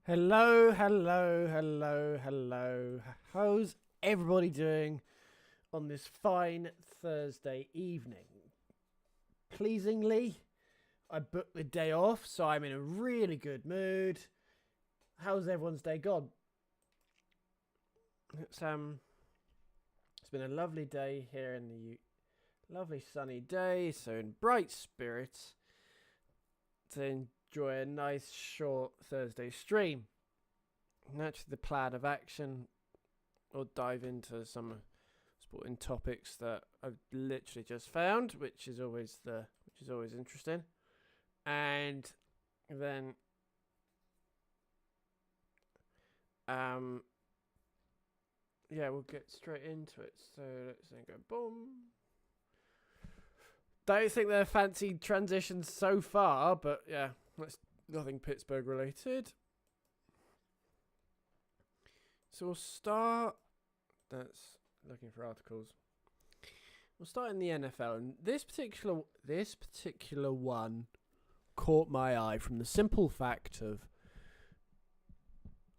Hello, hello, hello, hello. How's everybody doing on this fine Thursday evening? Pleasingly, I booked the day off, so I'm in a really good mood. How's everyone's day gone? It's been a lovely day here in the lovely sunny day, so in bright spirits to enjoy a nice short Thursday stream. naturally the plan of action, or dive into some sporting topics that I've literally just found, which is always interesting. And then yeah, we'll get straight into it. So let's then go boom. Don't think they're fancy transitions so far, but yeah, that's nothing Pittsburgh related. So we'll start. That's looking for articles. We'll start in the NFL, and this particular one caught my eye from the simple fact of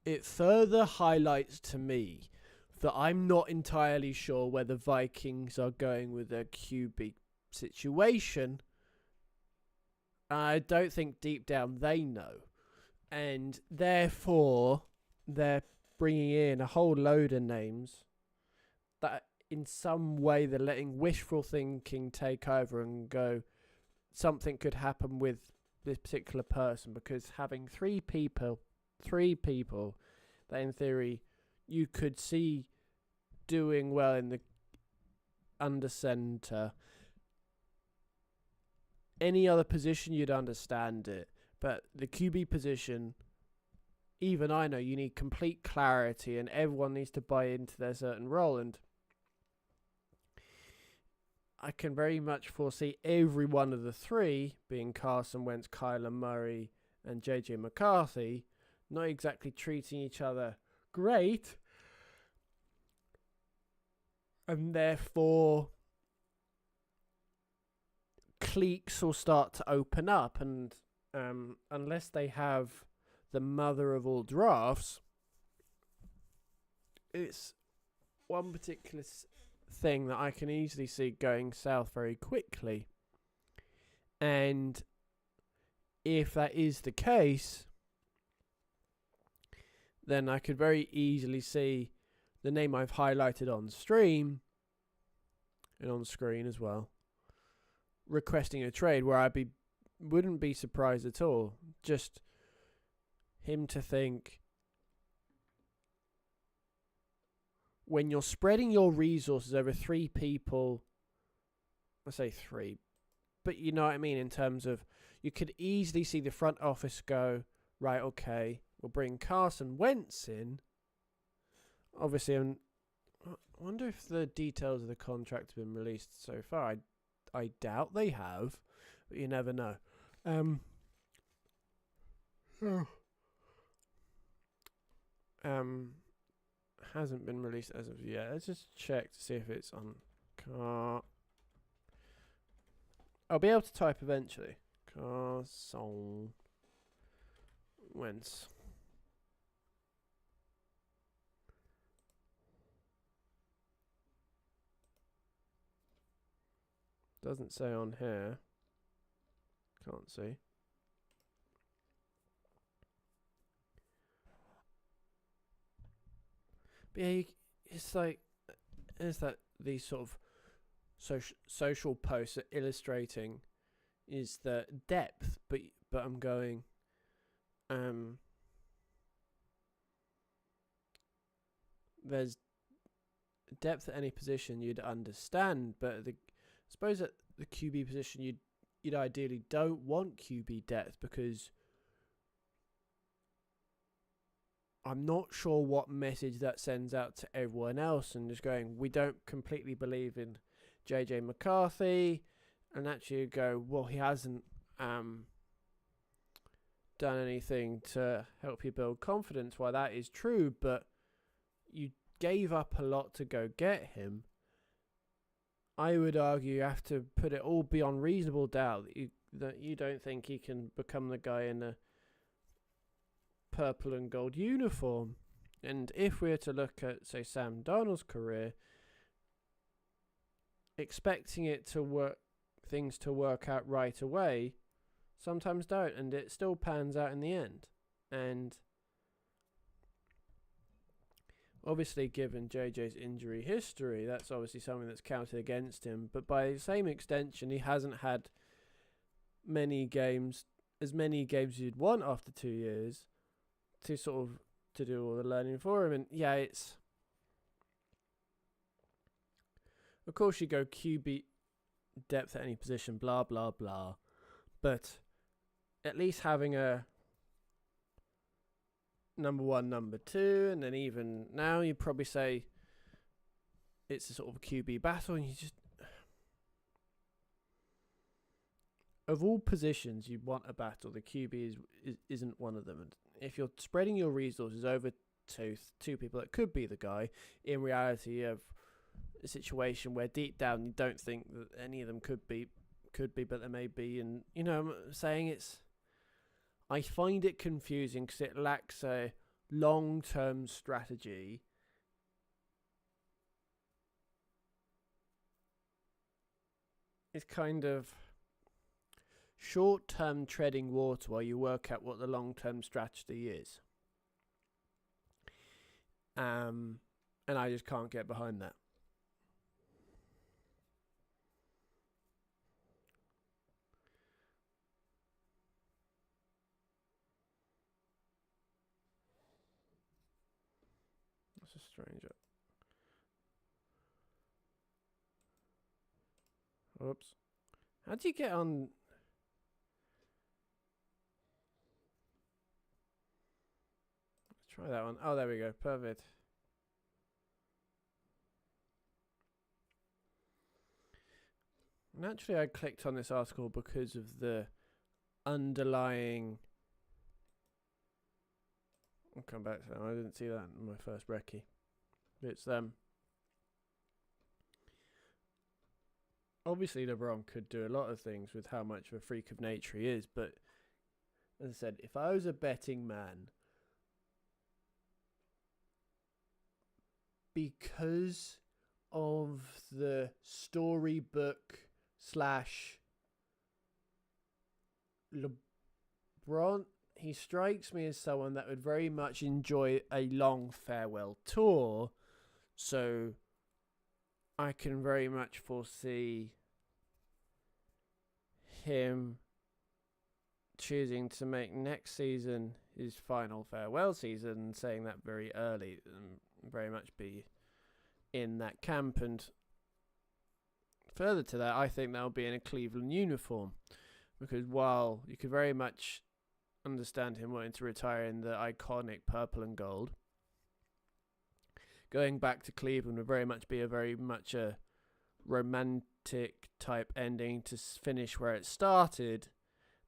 it further highlights to me that I'm not entirely sure where the Vikings are going with their QB situation. I don't think deep down they know, and therefore they're bringing in a whole load of names that in some way they're letting wishful thinking take over and go, something could happen with this particular person, because having three people that in theory you could see doing well in the under center, any other position you'd understand it, but the QB position, even I know you need complete clarity and everyone needs to buy into their certain role, and I can very much foresee every one of the three, being Carson Wentz, Kyler Murray and JJ McCarthy, not exactly treating each other great, and therefore cliques will start to open up, and unless they have the mother of all drafts, it's one particular thing that I can easily see going south very quickly. And if that is the case, then I could very easily see the name I've highlighted on stream and on screen as well requesting a trade, where wouldn't be surprised at all. Just him to think, when you're spreading your resources over three people, I say three, but you know what I mean, in terms of you could easily see the front office go, right, okay, we'll bring Carson Wentz in. Obviously, I wonder if the details of the contract have been released so far. I doubt they have, but you never know. Hasn't been released as of yet. Let's just check to see if it's on car. I'll be able to type eventually. Carson Wentz. Doesn't say on here. Can't see. But yeah, it's like, is that these sort of social posts are illustrating is the depth, but I'm going, there's depth at any position you'd understand, but I suppose at the QB position you'd ideally don't want QB depth, because I'm not sure what message that sends out to everyone else, and just going, we don't completely believe in JJ McCarthy, and actually you go, well, he hasn't done anything to help you build confidence. Well, that is true, but you gave up a lot to go get him. I would argue you have to put it all beyond reasonable doubt that you don't think he can become the guy in a purple and gold uniform. And if we were to look at, say, Sam Darnold's career, expecting it to work, things to work out right away, sometimes don't, and it still pans out in the end. And obviously, given JJ's injury history, that's obviously something that's counted against him. But by the same extension, he hasn't had as many games as you'd want after 2 years to sort of to do all the learning for him. And yeah, it's, of course you go QB depth at any position, blah blah blah, but at least having a number one, number two, and then even now you'd probably say it's a sort of a QB battle, and you just, of all positions you want a battle, the QB isn't one of them. And if you're spreading your resources over two people that could be the guy, in reality you have a situation where deep down you don't think that any of them could be, but there may be. And I'm saying I find it confusing because it lacks a long-term strategy. It's kind of short-term treading water while you work out what the long-term strategy is. And I just can't get behind that. That's a strange. Oops. How do you get on? Let's try that one. Oh, there we go. Perfect. Naturally, I clicked on this article because of the underlying. I'll come back to that. I didn't see that in my first recce. It's obviously LeBron could do a lot of things with how much of a freak of nature he is, but as I said, if I was a betting man, because of the storybook / LeBron, he strikes me as someone that would very much enjoy a long farewell tour. So I can very much foresee him choosing to make next season his final farewell season, and saying that very early, and very much be in that camp. And further to that, I think that'll be in a Cleveland uniform, because while you could very much understand him wanting to retire in the iconic purple and gold, going back to Cleveland would very much be a romantic type ending to finish where it started,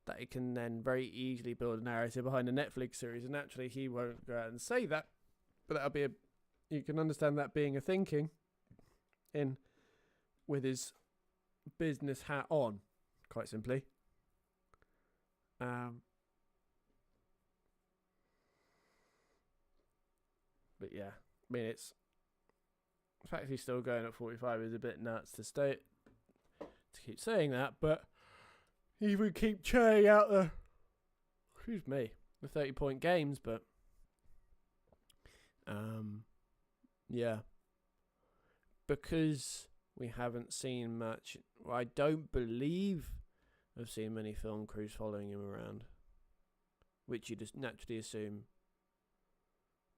that he can then very easily build a narrative behind a Netflix series. And naturally he won't go out and say that, but that'll be you can understand that being a thinking in with his business hat on, quite simply. But yeah, I mean, the fact he's still going at 45 is a bit nuts to keep saying that, but he would keep churning out the 30-point games. But yeah, because we haven't seen much, I don't believe I've seen many film crews following him around, which you just naturally assume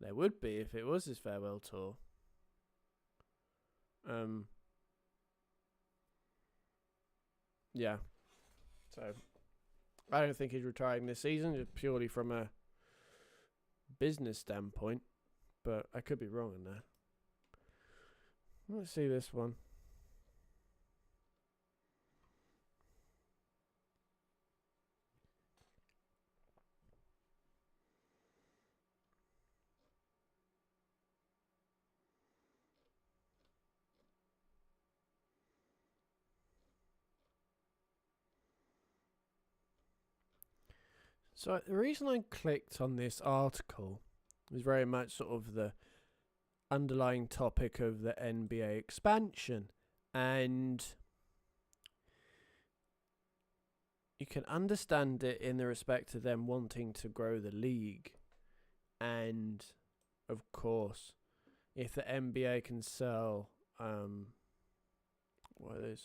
there would be if it was his farewell tour. Yeah. So I don't think he's retiring this season, just purely from a business standpoint, but I could be wrong in there. Let's see this one. So the reason I clicked on this article was very much sort of the underlying topic of the NBA expansion, and you can understand it in the respect of them wanting to grow the league. And of course, if the NBA can sell those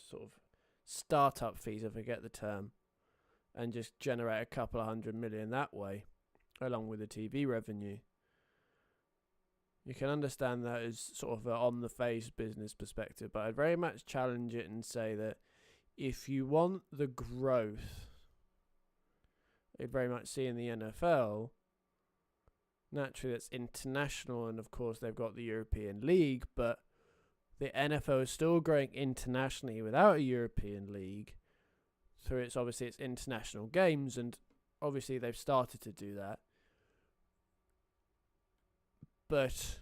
sort of startup fees, I forget the term, and just generate a couple of $100 million that way, along with the TV revenue, You can understand that as sort of an on-the-face business perspective, but I'd very much challenge it and say that if you want the growth you'd very much see in the NFL, naturally that's international, and of course they've got the European League, but the NFL is still growing internationally without a European League through its international games, and obviously they've started to do that. But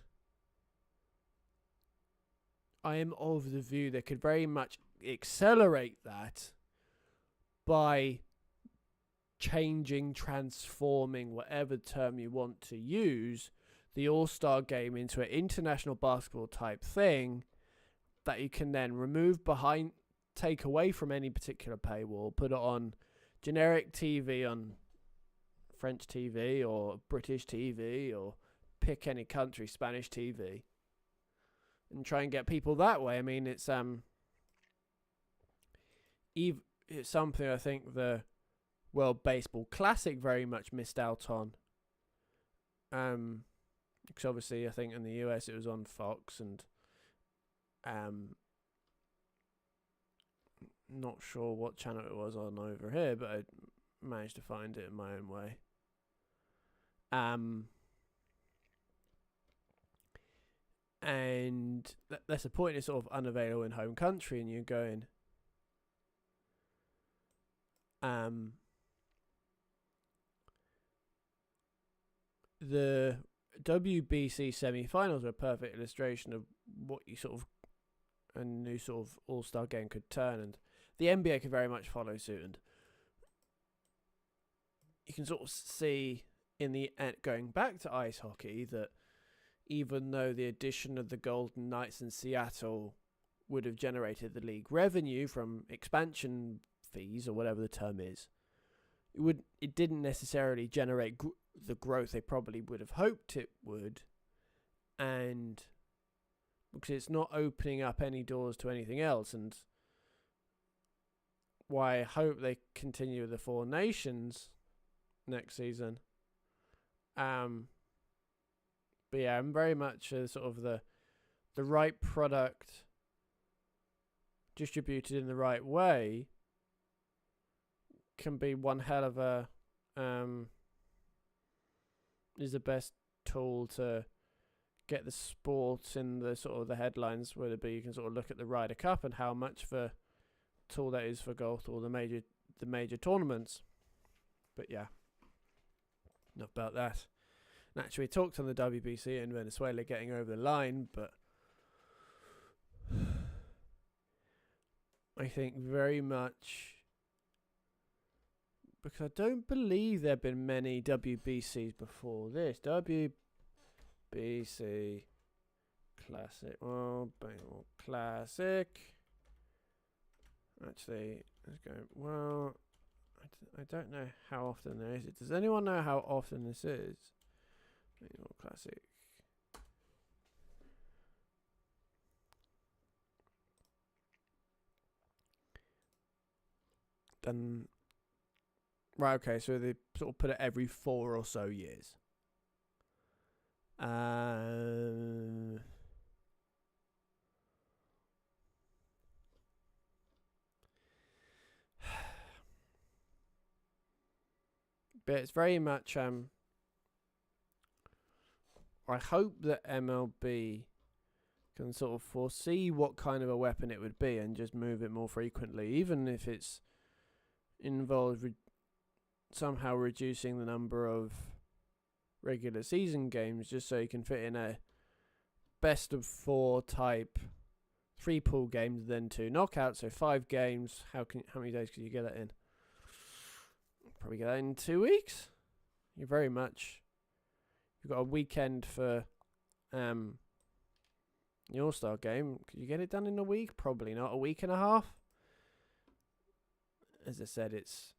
I am of the view they could very much accelerate that by changing, transforming, whatever term you want to use, the All-Star game into an international basketball type thing that you can then take away from any particular paywall, put it on generic TV, on French TV or British TV, or pick any country, Spanish TV, and try and get people that way. I mean, it's something I think the World Baseball Classic very much missed out on. Because obviously I think in the US it was on Fox, and not sure what channel it was on over here, but I managed to find it in my own way. And that's the point. It's sort of unavailable in home country, and you're going, the WBC semi-finals are a perfect illustration of what you sort of a new sort of all-star game could turn, and the NBA could very much follow suit. And you can sort of see in the going back to ice hockey that even though the addition of the Golden Knights in Seattle would have generated the league revenue from expansion fees or whatever the term is, it didn't necessarily generate the growth they probably would have hoped it would, and because it's not opening up any doors to anything else. And why I hope they continue with the Four Nations next season. But yeah, I'm very much sort of the right product distributed in the right way can be one hell of a is the best tool to get the sport in the sort of the headlines, whether it be you can sort of look at the Ryder Cup and how much of a tool that is for golf, or the major tournaments. But yeah, enough about that. Naturally, we talked on the WBC and Venezuela getting over the line, but I think very much, because I don't believe there have been many WBCs before this. WBC Classic. Well, Classic. Actually, let's go. Well, I don't know how often there is. Does anyone know how often this is? Classic. Then, right, okay, so they sort of put it every 4 or so years. But it's very much I hope that MLB can sort of foresee what kind of a weapon it would be and just move it more frequently, even if it's involved somehow reducing the number of regular season games, just so you can fit in a best of 4 type 3 pool games, then 2 knockouts, so 5 games. How many days could you get that in? Probably get that in 2 weeks. You've got a weekend for the All-Star game. Could you get it done in a week? Probably not. A week and a half. As I said, it's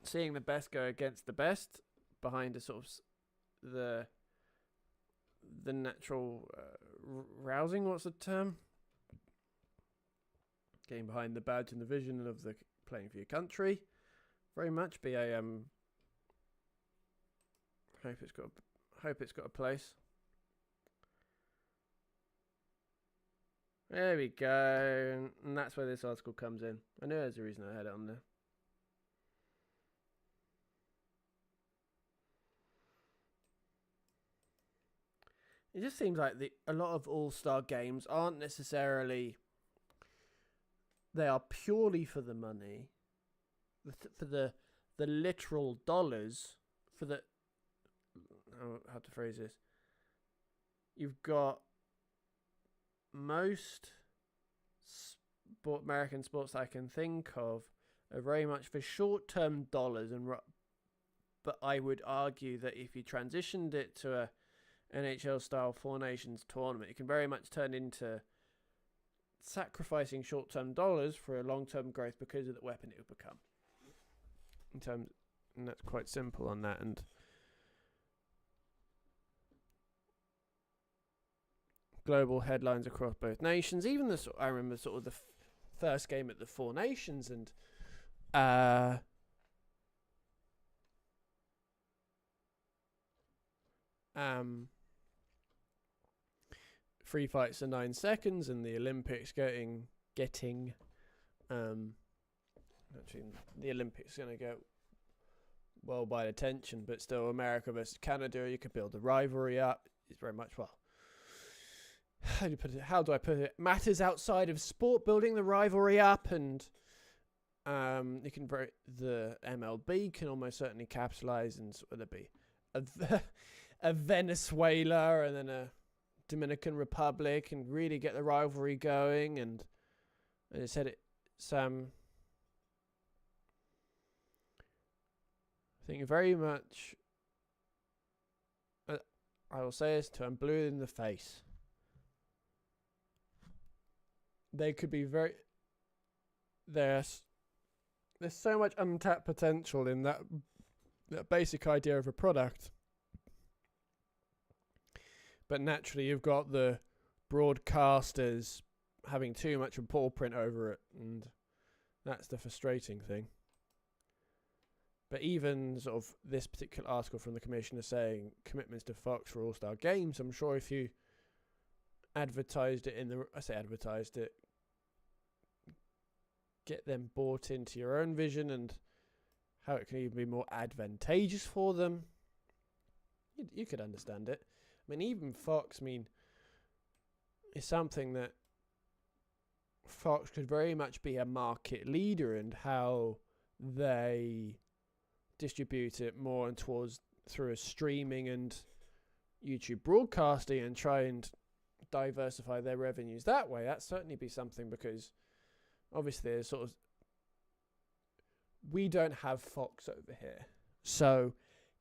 seeing the best go against the best behind a sort of the natural rousing. What's the term? Getting behind the badge and the vision of the playing for your country. Very much be a Hope it's got a place. There we go. And that's where this article comes in. I know there's a reason I had it on there. It just seems like a lot of all-star games aren't necessarily... They are purely for the money, for the literal dollars, for the... how to phrase this? You've got most American sports I can think of are very much for short-term dollars, but I would argue that if you transitioned it to a NHL-style Four Nations tournament, it can very much turn into sacrificing short-term dollars for a long-term growth because of the weapon it would become. And that's quite simple on that. And global headlines across both nations. Even I remember sort of the first game at the Four Nations, and free fights are 9 seconds, and the Olympics getting actually the Olympics going to get worldwide attention, but still America versus Canada, you could build the rivalry up. It's very much, well, how do I put it? Matters outside of sport, building the rivalry up, and you can the MLB can almost certainly capitalize, and sort of be a Venezuela and then a Dominican Republic, and really get the rivalry going. And I said it's I think very much. I will say this to I'm blue in the face. They could be there's so much untapped potential in that basic idea of a product. But naturally, you've got the broadcasters having too much of paw print over it, and that's the frustrating thing. But even sort of this particular article from the commissioner saying commitments to Fox for All-Star Games, I'm sure if you advertised it get them bought into your own vision and how it can even be more advantageous for them, you could understand it. I mean, even Fox, is something that Fox could very much be a market leader in how they distribute it more and towards through a streaming and YouTube broadcasting and try and diversify their revenues that way. That'd certainly be something, because obviously there's sort of, we don't have Fox over here, so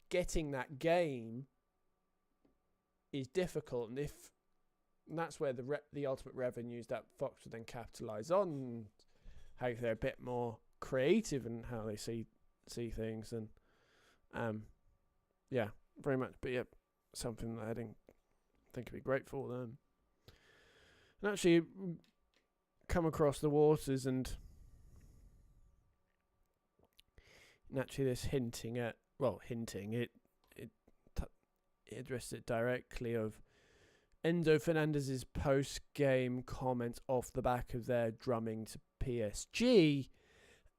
getting that game is difficult, and that's where the ultimate revenues that Fox would then capitalize on, how they're a bit more creative in how they see things, and very much. But yeah, something that I think would be great for them. And actually come across the waters, and naturally this it addressed it directly of Enzo Fernandez's post-game comments off the back of their drumming to PSG,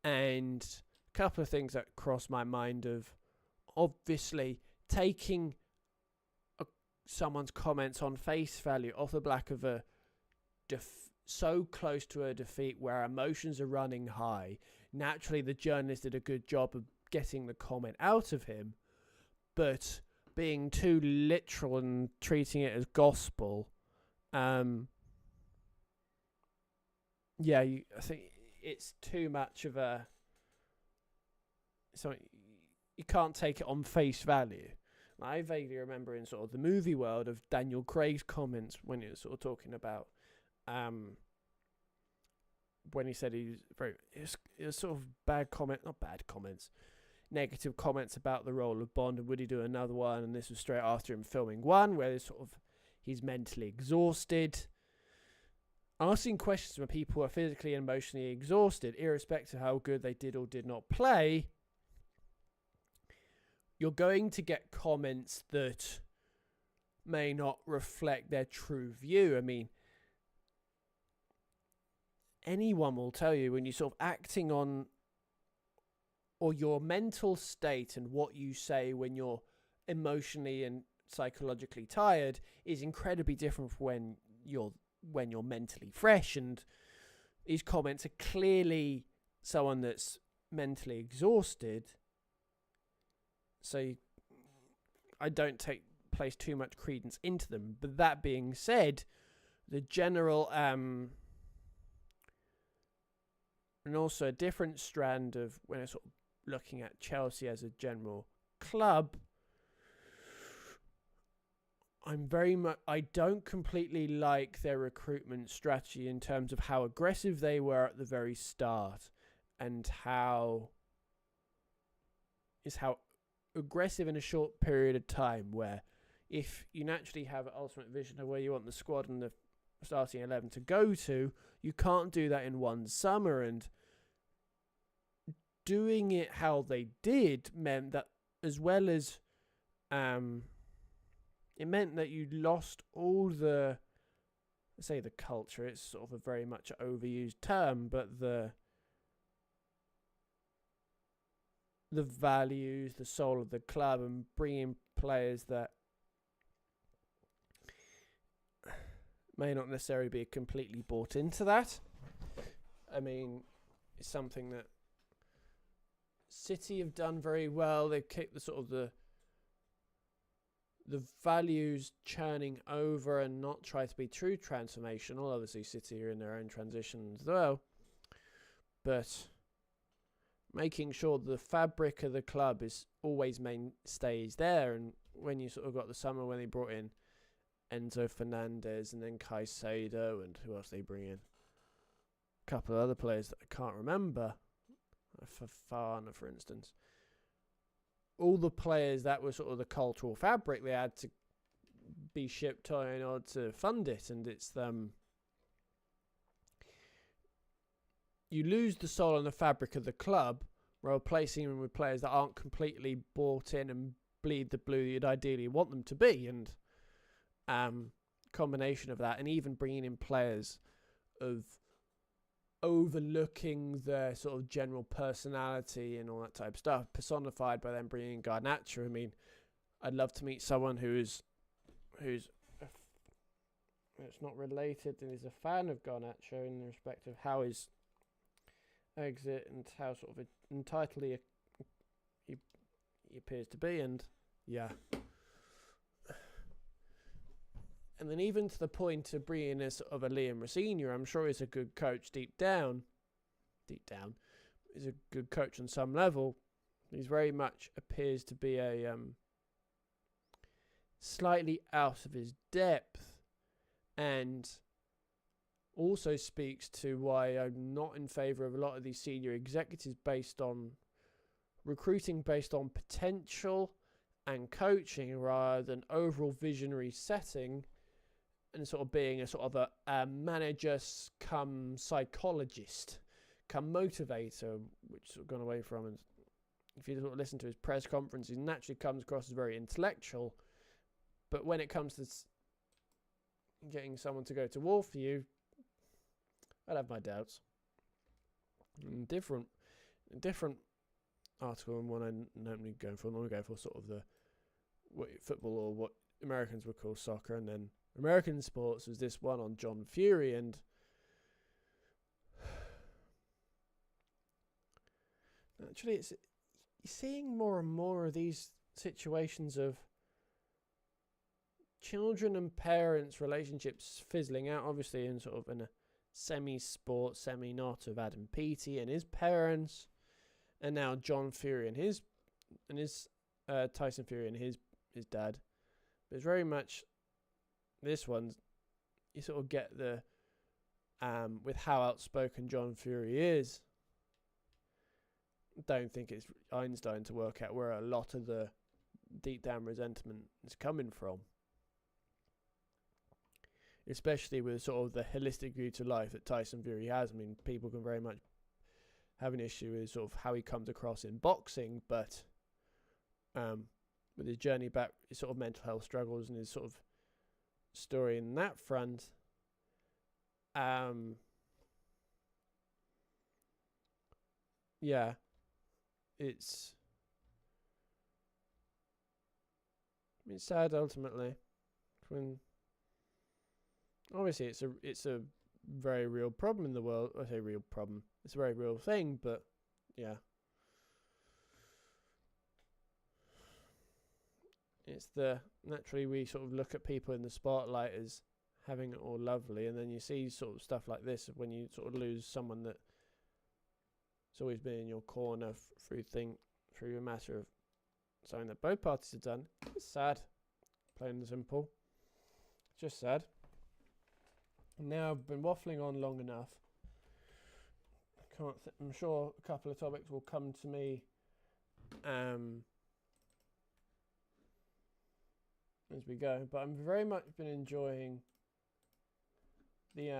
and a couple of things that crossed my mind of obviously taking someone's comments on face value off the back of a so close to a defeat where emotions are running high. Naturally, the journalist did a good job of getting the comment out of him, but being too literal and treating it as gospel, I think it's too much of a... So you can't take it on face value. I vaguely remember in sort of the movie world of Daniel Craig's comments when he was sort of talking about... when he said it was sort of negative comments about the role of Bond, and would he do another one, and this was straight after him filming one where he's mentally exhausted, asking questions when people are physically and emotionally exhausted, irrespective of how good they did or did not play. you're going to get comments that may not reflect their true view. I mean, anyone will tell you when you're sort of acting on, or your mental state and what you say when you're emotionally and psychologically tired is incredibly different from when you're mentally fresh. And these comments are clearly someone that's mentally exhausted. So I don't place too much credence into them. But that being said, the general and also a different strand of when I sort of looking at Chelsea as a general club, I don't completely like their recruitment strategy in terms of how aggressive they were at the very start, and how aggressive in a short period of time, where if you naturally have an ultimate vision of where you want the squad and the starting 11 to go to, you can't do that in one summer. And doing it how they did meant that, as well as it meant that you lost all the, say, the culture. It's sort of a very much overused term, but the values, the soul of the club, and bringing players that may not necessarily be completely bought into that. I mean, it's something that City have done very well. They've kept the sort of the values churning over and not try to be true transformational. Obviously, City are in their own transition as well, but making sure the fabric of the club is always stays there. And when you sort of got the summer when they brought in Enzo Fernandez and then Caicedo, and who else they bring in? A couple of other players that I can't remember. Fafana, for instance. All the players that were sort of the cultural fabric, they had to be shipped on in order to fund it. And it's you lose the soul and the fabric of the club while replacing them with players that aren't completely bought in and bleed the blue you'd ideally want them to be. And combination of that, and even bringing in players of overlooking their sort of general personality and all that type of stuff, personified by them bringing in Garnacho. I mean, I'd love to meet someone who's it's not related and is a fan of Garnacho in respect of how his exit and how sort of entitled he appears to be. And yeah. And then even to the point of bringing a sort of a Liam Rosenior, I'm sure he's a good coach deep down, he's a good coach on some level. He's very much appears to be a slightly out of his depth, and also speaks to why I'm not in favour of a lot of these senior executives based on recruiting based on potential and coaching rather than overall visionary setting, and sort of being a sort of a manager come psychologist, come motivator, which sort of gone away from. And if you sort of listen to his press conference, he naturally comes across as very intellectual. But when it comes to getting someone to go to war for you, I'd have my doubts. Different article, and one I normally go for. I normally go for sort of what football, or what Americans would call soccer, and then American sports was this one on John Fury. And actually, you're seeing more and more of these situations of children and parents relationships fizzling out, obviously in sort of in a semi-sport, semi-not of Adam Peaty and his parents, and now John Fury and his Tyson Fury and his dad. But it's very much this one, you sort of get the with how outspoken John Fury is. Don't think it's Einstein to work out where a lot of the deep down resentment is coming from, especially with sort of the holistic view to life that Tyson Fury has. I mean, people can very much have an issue with sort of how he comes across in boxing, but with his journey back, his sort of mental health struggles and his sort of story in that front. Yeah, it's sad ultimately. When obviously it's a very real problem in the world. I say real problem. It's a very real thing, but yeah. It's naturally we sort of look at people in the spotlight as having it all lovely, and then you see sort of stuff like this when you sort of lose someone that's always been in your corner through a matter of something that both parties have done. It's sad, plain and simple. It's just sad. Now I've been waffling on long enough. I'm sure a couple of topics will come to me as we go, but I'm very much been enjoying the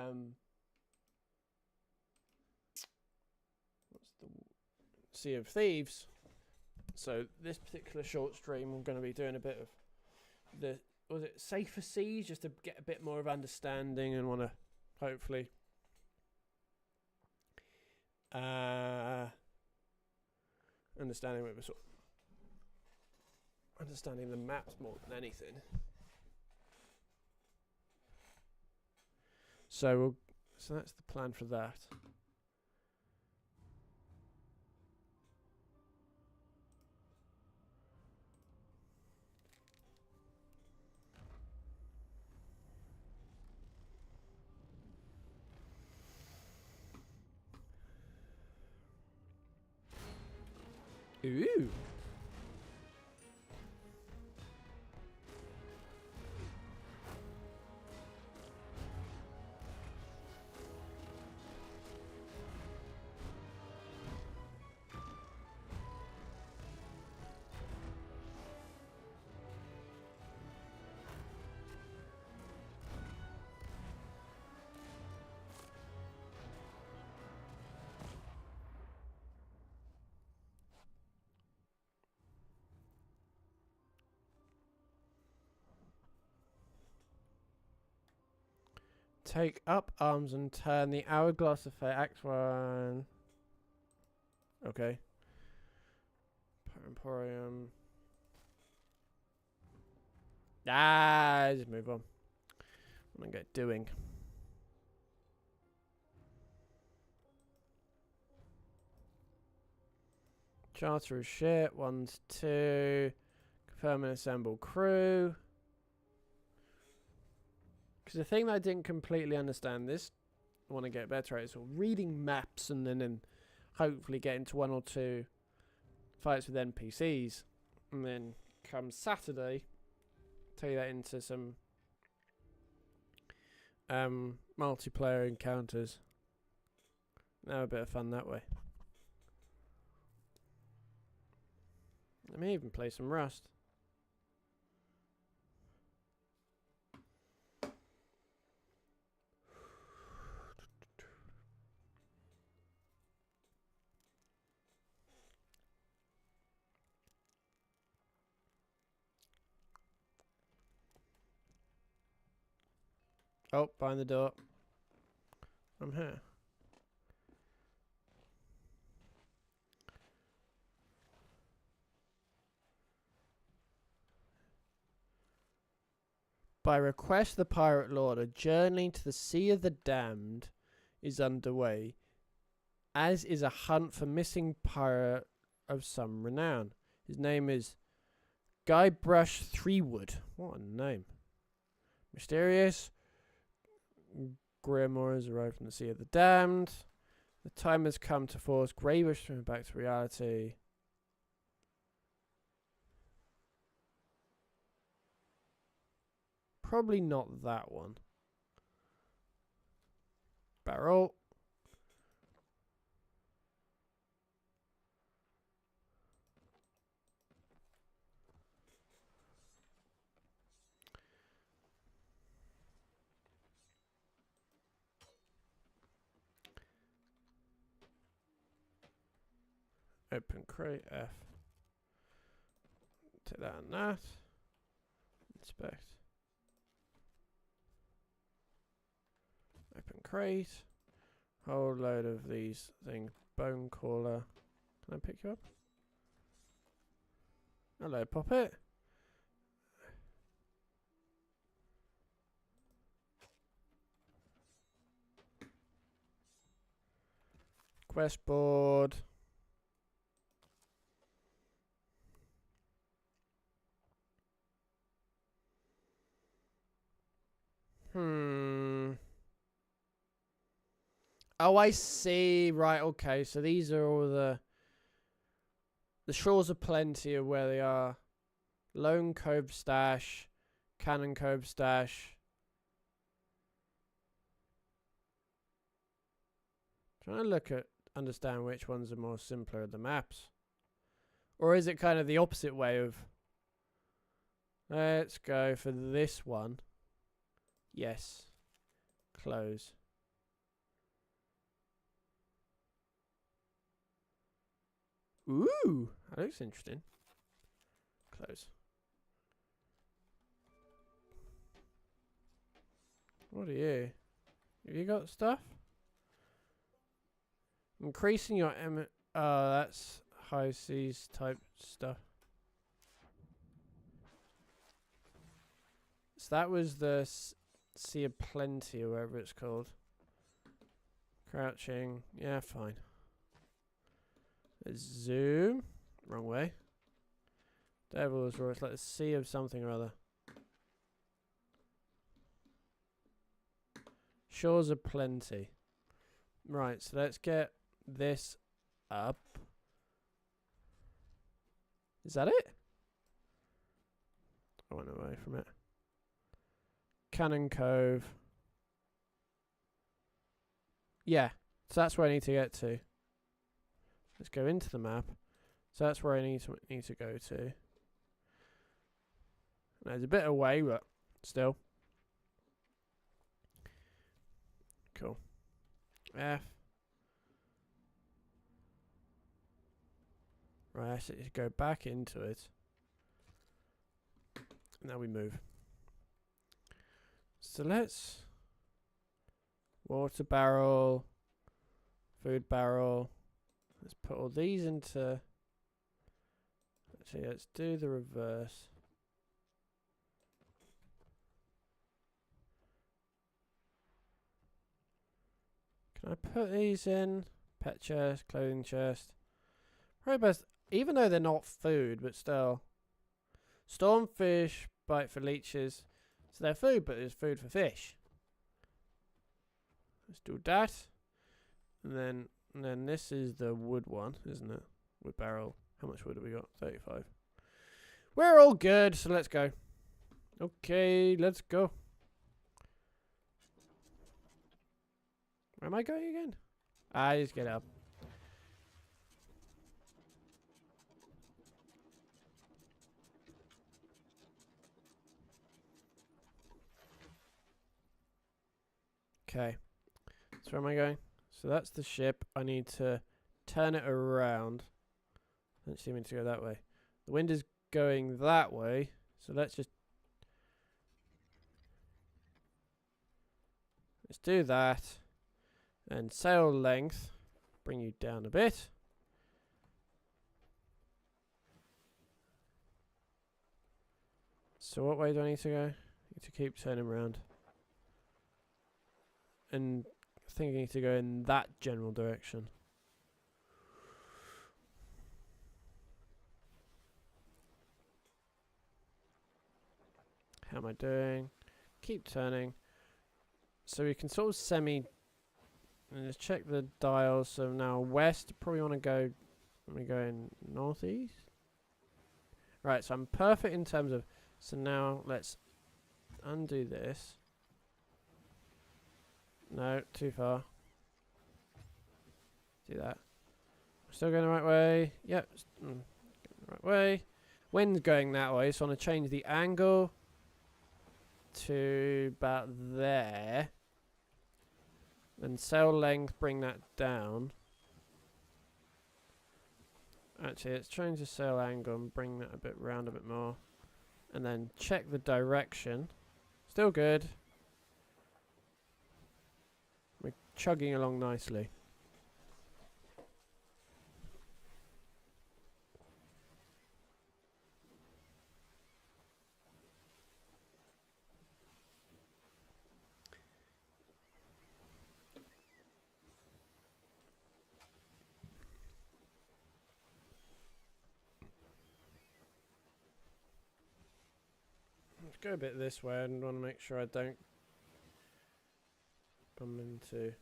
Sea of Thieves. So this particular short stream, I'm going to be doing a bit of Safer Seas, just to get a bit more of understanding, and want to hopefully understanding the maps more than anything. So that's the plan for that. Ooh. Take up arms and turn the hourglass effect. Act 1. Okay. Emporium. Just move on. I'm gonna get doing. Charter of ship. 1 to 2. Confirm and assemble crew. Because the thing that I didn't completely understand this, I want to get better at, is sort of reading maps and then hopefully get into 1 or 2 fights with NPCs. And then come Saturday, take that into some multiplayer encounters. Have a bit of fun that way. I may even play some Rust. Oh, behind the door. I'm here. By request of the Pirate Lord, a journey to the Sea of the Damned is underway, as is a hunt for missing pirate of some renown. His name is Guybrush Threewood. What a name. Mysterious Grimoire has arrived from the Sea of the Damned. The time has come to force Greybush back to reality. Probably not that one. Barrel. Open crate F. Take that and that. Inspect. Open crate. Whole load of these things. Bone caller. Can I pick you up? Hello, Poppet. Quest board. Oh, I see. Right, okay. So these are all the shores of plenty of where they are. Lone Cove Stash, Cannon Cove Stash. Trying to look at understand which ones are more simpler of the maps. Or is it kind of the opposite way of let's go for this one. Yes. Close. Ooh, that looks interesting. Close. What are you? Have you got stuff? Increasing your oh, that's high seas type stuff. So that was the Sea of Plenty or whatever it's called. Crouching. Yeah, fine. Let's zoom. Wrong way. Devil's Roar. It's like the Sea of something or other. Shores of Plenty. Right, so let's get this up. Is that it? I went away from it. Cannon Cove. Yeah, so that's where I need to get to. Let's go into the map. So that's where I need to go to. There's a bit away, but still. Cool. F. Right, I should go back into it. Now we move. So let's water barrel, food barrel. Let's put all these into. Actually, let's do the reverse. Can I put these in? Pet chest, clothing chest. Probably best, even though they're not food, but still. Stormfish, bite for leeches. So they're food, but there's food for fish. Let's do that. And then this is the wood one, isn't it? Wood barrel. How much wood have we got? 35. We're all good, so let's go. Okay, let's go. Where am I going again? I just get up. Okay. So where am I going? So that's the ship. I need to turn it around. Don't seem to go that way. The wind is going that way. So let's do that. And sail length. Bring you down a bit. So what way do I need to go? I need to keep turning around. And I think I need to go in that general direction. How am I doing? Keep turning. So we can sort of let's check the dials. So now west, probably want to go, let me go in northeast. Right, so I'm perfect in terms of, so now let's undo this. No, too far. Do that. Still going the right way. Yep, going the right way. Wind's going that way, so I want to change the angle to about there. And sail length, bring that down. Actually, let's change the sail angle and bring that a bit round a bit more. And then check the direction. Still good. We're chugging along nicely. Let's go a bit this way. I want to make sure I don't bump into...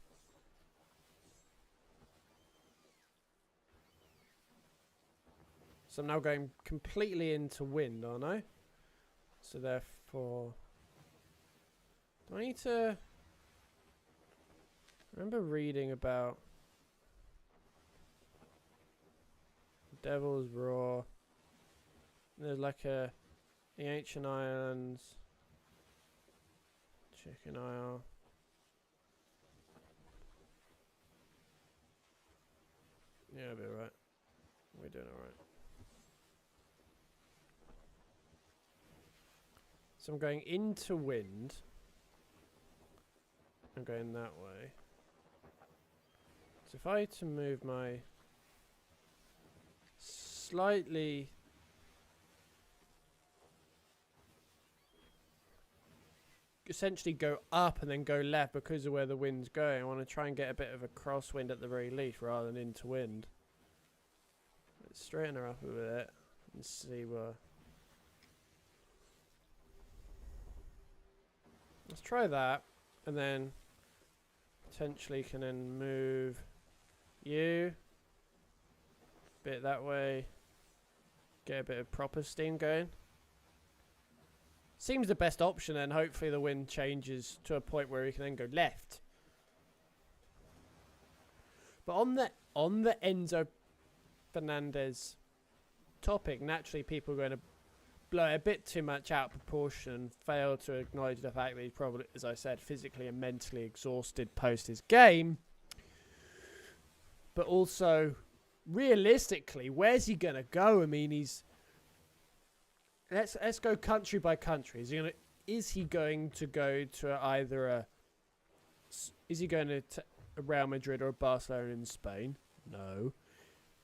So I'm now going completely into wind, aren't I? So therefore... Do I need to... I remember reading about... Devil's Roar. There's like the Ancient Islands. Chicken Isle. Yeah, I'll be alright. We're doing alright. So I'm going into wind. I'm going that way. So if I had to move my slightly essentially go up and then go left because of where the wind's going. I want to try and get a bit of a crosswind at the very least rather than into wind. Let's straighten her up a bit and see where. Let's try that, and then potentially can then move you a bit that way, get a bit of proper steam going. Seems the best option, and hopefully the wind changes to a point where we can then go left. But on the Enzo Fernandez topic, naturally people are going to blow a bit too much out of proportion and fail to acknowledge the fact that he's probably, as I said, physically and mentally exhausted post his game. But also, realistically, where's he going to go? I mean, he's... Let's go country by country. Is he going to go to either a... Is he going to Real Madrid or Barcelona in Spain? No.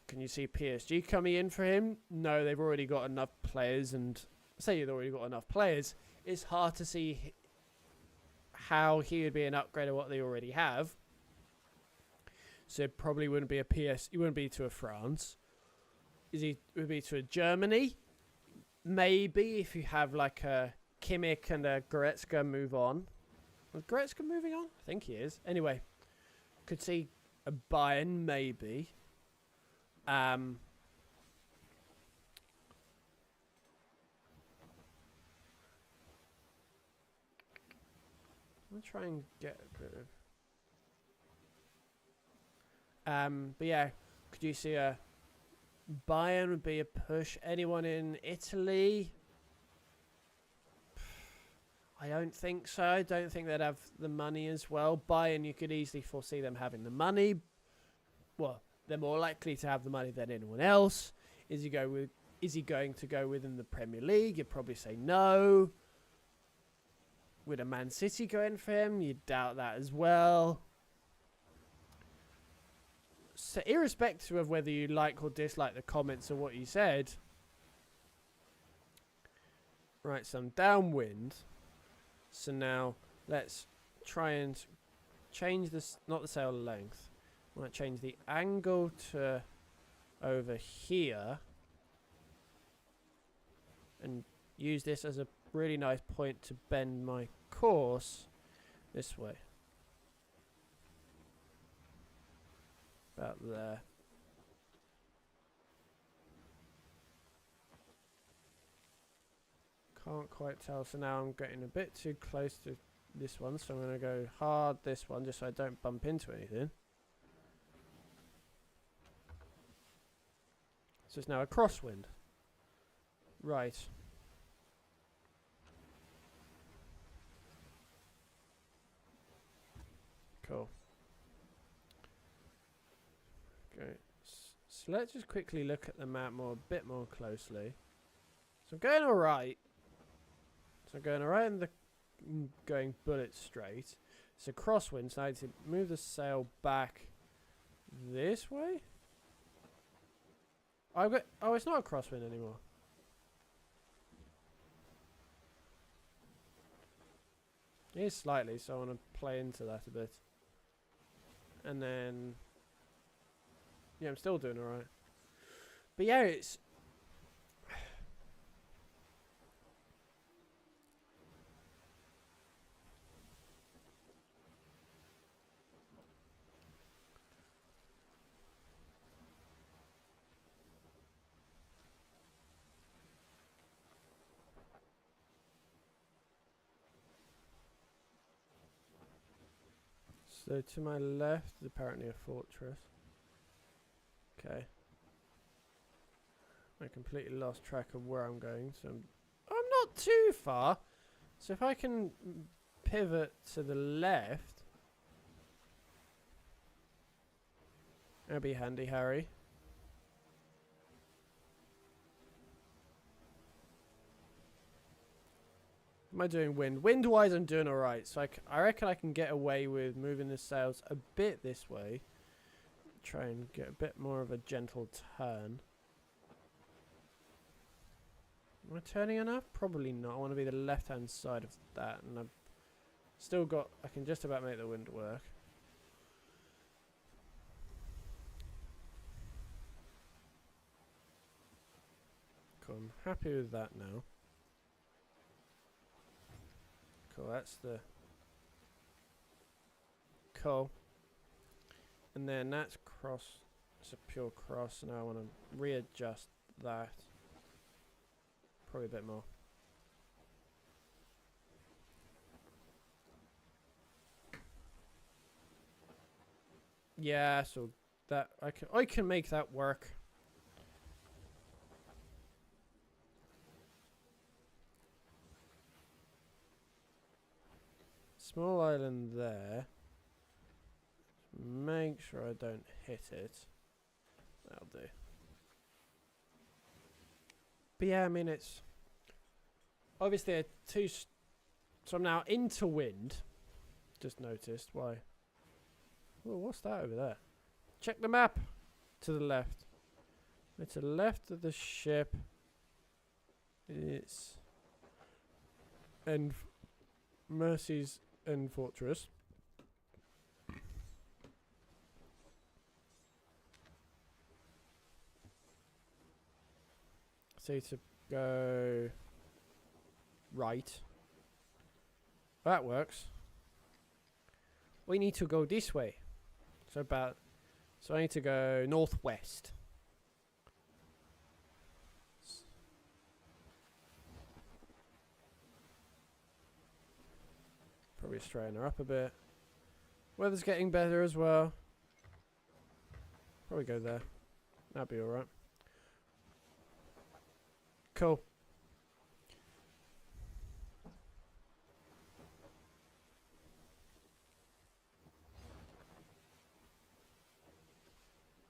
Can you see PSG coming in for him? No, they've already got enough players, and say they've already got enough players, it's hard to see how he would be an upgrade of what they already have. So it probably wouldn't be he wouldn't be to a France. Would be to a Germany? Maybe if you have like a Kimmich and a Goretzka move on. Is Goretzka moving on? I think he is. Anyway, could see a Bayern maybe. I'm gonna try and get a bit of... but yeah, could you see a Bayern would be a push? Anyone in Italy? I don't think so. I don't think they'd have the money as well. Bayern, you could easily foresee them having the money. Well, they're more likely to have the money than anyone else. Is he going to go within the Premier League? You'd probably say no. Would a Man City go in for him? You'd doubt that as well. So irrespective of whether you like or dislike the comments or what you said. Right, some downwind. So now let's try and change this, not the sail length. I want to change the angle to over here and use this as a really nice point to bend my course this way. About there. Can't quite tell, so now I'm getting a bit too close to this one, so I'm going to go hard this one just so I don't bump into anything. So it's now a crosswind. Right. Cool. Okay. So let's just quickly look at the map a bit more closely. So I'm going alright. So I'm going alright and going bullet straight. It's a crosswind, so I need to move the sail back this way. Oh, it's not a crosswind anymore. It is slightly, so I want to play into that a bit. And then... yeah, I'm still doing alright. But yeah, it's... so to my left is apparently a fortress. Okay. I completely lost track of where I'm going, so I'm not too far. So if I can pivot to the left, that'd be handy, Harry. Am I doing wind? Wind-wise, I'm doing alright. So I reckon I can get away with moving the sails a bit this way. Try and get a bit more of a gentle turn. Am I turning enough? Probably not. I want to be the left-hand side of that. And I've still got... I can just about make the wind work. Cool. I'm happy with that now. Cool, that's the... cool. And then that's cross. It's a pure cross. Now I want to readjust that. Probably a bit more. Yeah, so that I can make that work. Small island there. Make sure I don't hit it. That'll do. But yeah, I mean, it's obviously a two. So I'm now into wind. Just noticed why. Well, what's that over there? Check the map. To the left. To the left of the ship. It's Mercy's End Fortress. So to go right. That works. We need to go this way. So I need to go northwest. Probably straighten her up a bit. Weather's getting better as well. Probably go there. That'd be alright. Cool.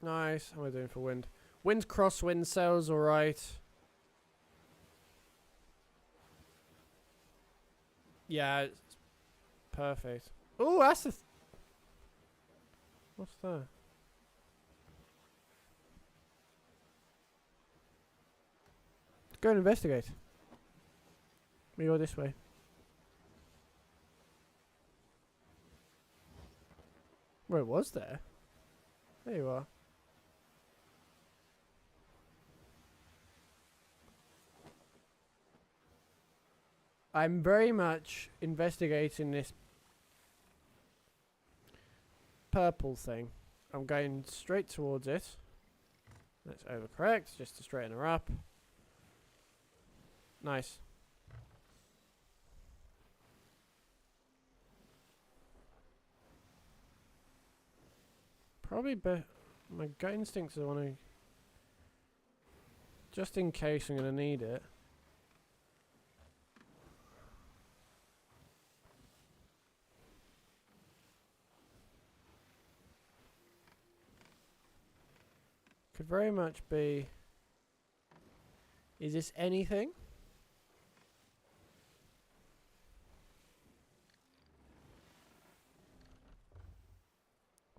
Nice. How am I doing for wind? Wind's crosswind, sails alright. Yeah, it's perfect. Oh, that's the... what's that? Go and investigate. We go this way. Where was there? There you are. I'm very much investigating this purple thing. I'm going straight towards it. Let's overcorrect just to straighten her up. Nice. Probably my gut instincts I want to... just in case I'm going to need it. Could very much be... Is this anything?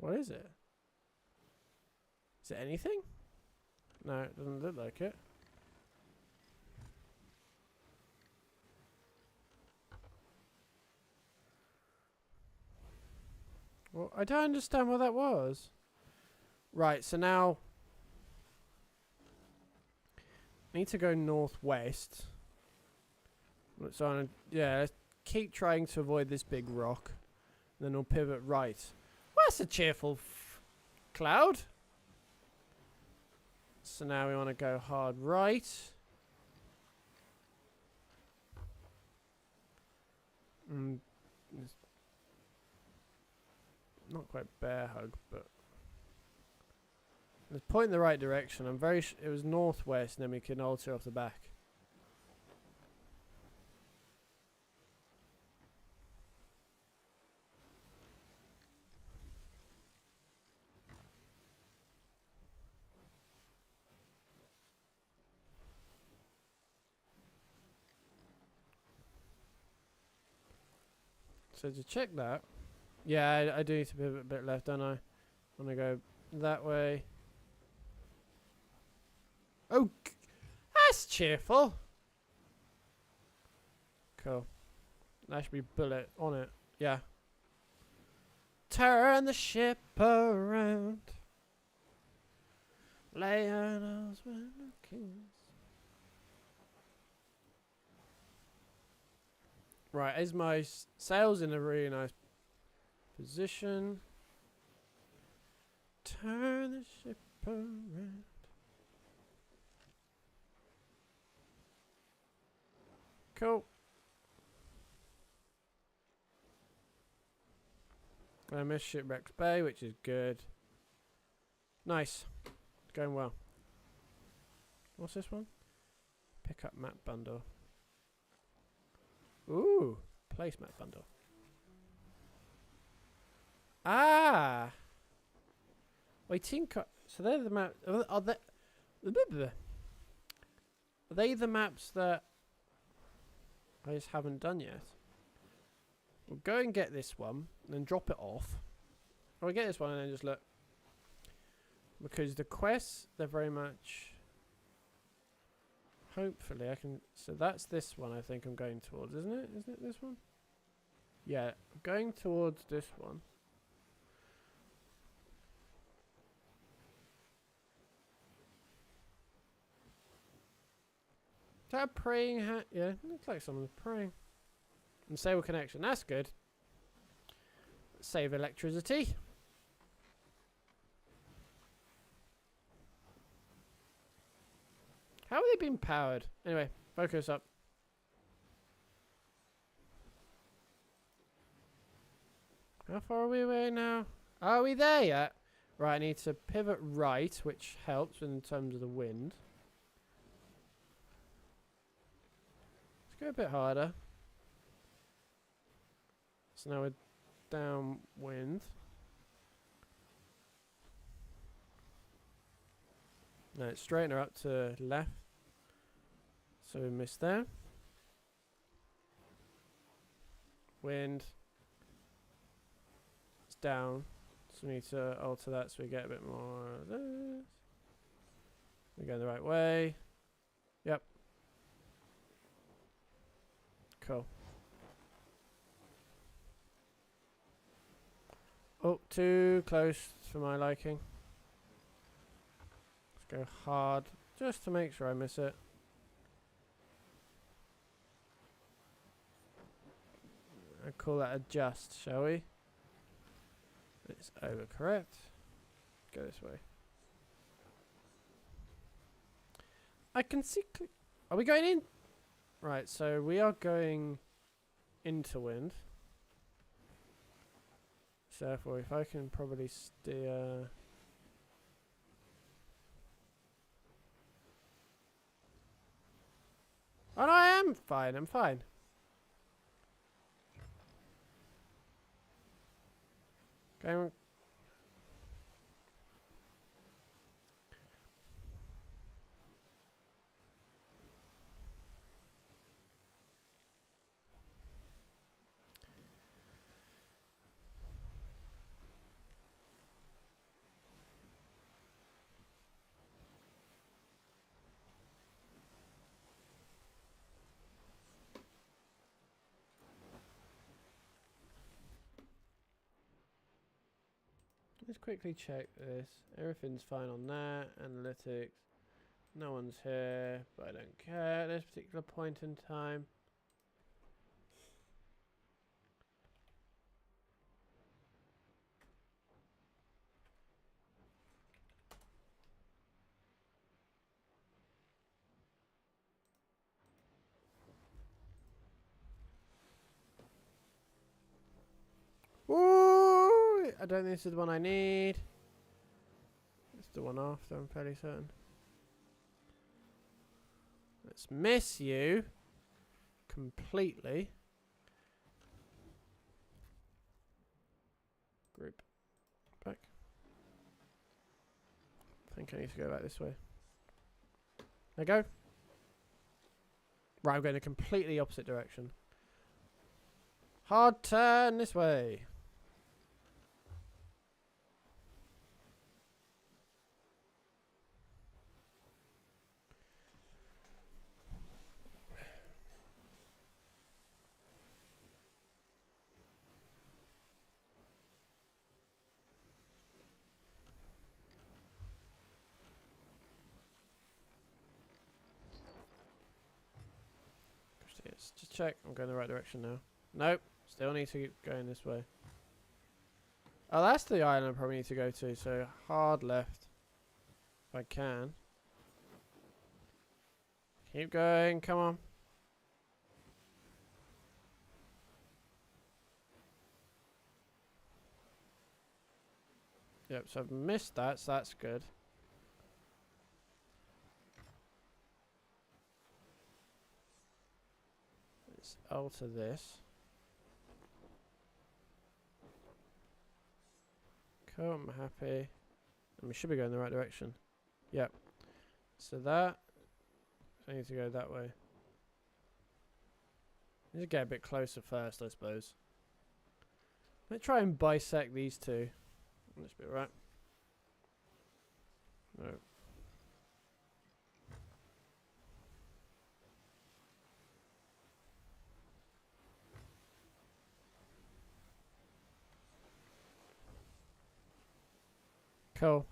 What is it? Is it anything? No, it doesn't look like it. Well, I don't understand what that was. Right, so now... I need to go northwest. So on let's keep trying to avoid this big rock. Then we'll pivot right. Well, that's a cheerful cloud. So now we want to go hard right. Not quite bear hug, but let's point in the right direction. I'm very it was northwest, and then we can alter off the back. So to check that, yeah, I do need to pivot a bit left, don't I? I'm gonna go that way. Oh, that's cheerful. Cool. That should be bullet on it. Yeah. Turn the ship around. Lionel's when the kings. Right, is my sails in a really nice position. Turn the ship around. Cool. I missed Shipwrecks Bay, which is good. Nice. Going well. What's this one? Pick up map bundle. Ooh, place map bundle. Ah! Waiting. So they're the map. Are they the maps that I just haven't done yet? We'll go and get this one, and then drop it off. Or get this one and then just look. Because the quests, they're very much... Hopefully I can... So that's this one I think I'm going towards, isn't it? Isn't it this one? Yeah, I'm going towards this one. Is that a praying hat? Yeah, it looks like someone's praying. Disable connection, that's good. Save electricity. How have they been powered? Anyway, focus up. How far are we away now? Are we there yet? Right, I need to pivot right, which helps in terms of the wind. Let's go a bit harder. So now we're downwind. Now straighten her up to left. So we missed there. Wind. It's down. So we need to alter that so we get a bit more of this. We're going the right way. Yep. Cool. Oh, too close for my liking. Let's go hard, just to make sure I miss it. I'll call that adjust, shall we? It's overcorrect. Go this way. I can see... Are we going in? Right, so we are going into wind. So therefore, if I can probably steer... Oh no, I am fine, I'm fine. Going... Let's quickly check this. Everything's fine on that. Analytics. No one's here, but I don't care at this particular point in time. Ooh, I don't think this is the one I need. It's the one after, I'm fairly certain. Let's miss you completely. Group back. I think I need to go back this way. There we go. Right, I'm going a completely opposite direction. Hard turn this way. Just check. I'm going the right direction now. Nope. Still need to keep going this way. Oh, that's the island I probably need to go to. So hard left. If I can. Keep going. Come on. Yep, so I've missed that, so that's good. Let's alter this. Cool, I'm happy. And we should be going the right direction. Yep. So that. I need to go that way. Need to get a bit closer first, I suppose. Let's try and bisect these two. This bit right. No. Cool.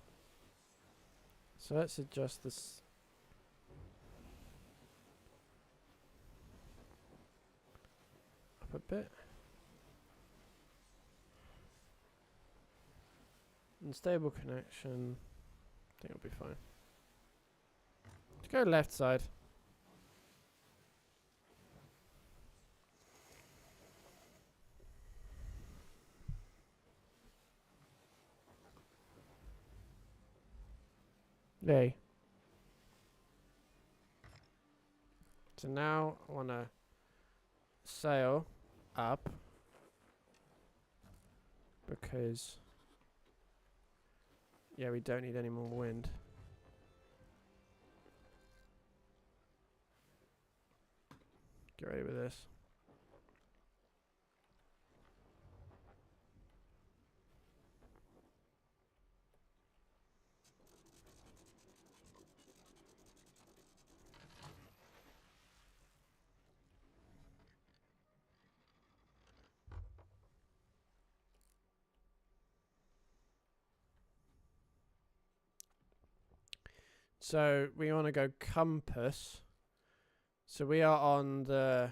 So let's adjust this. Up a bit. Unstable connection. I think it'll be fine. Let's go left side. Yay. So now I want to sail up because yeah, we don't need any more wind. Get ready with this. So we want to go compass. So we are on the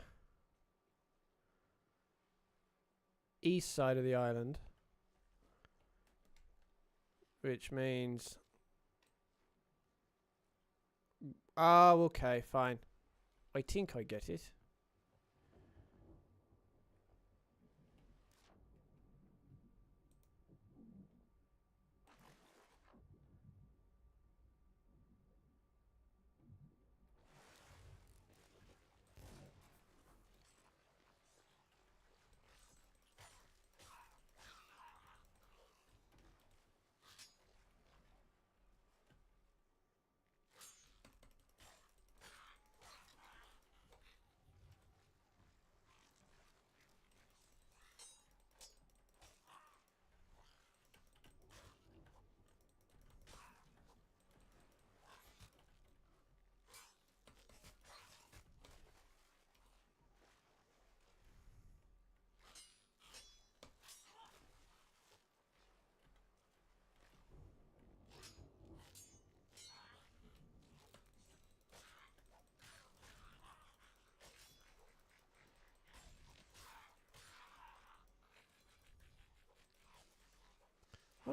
east side of the island, which means oh, okay, fine. I think I get it.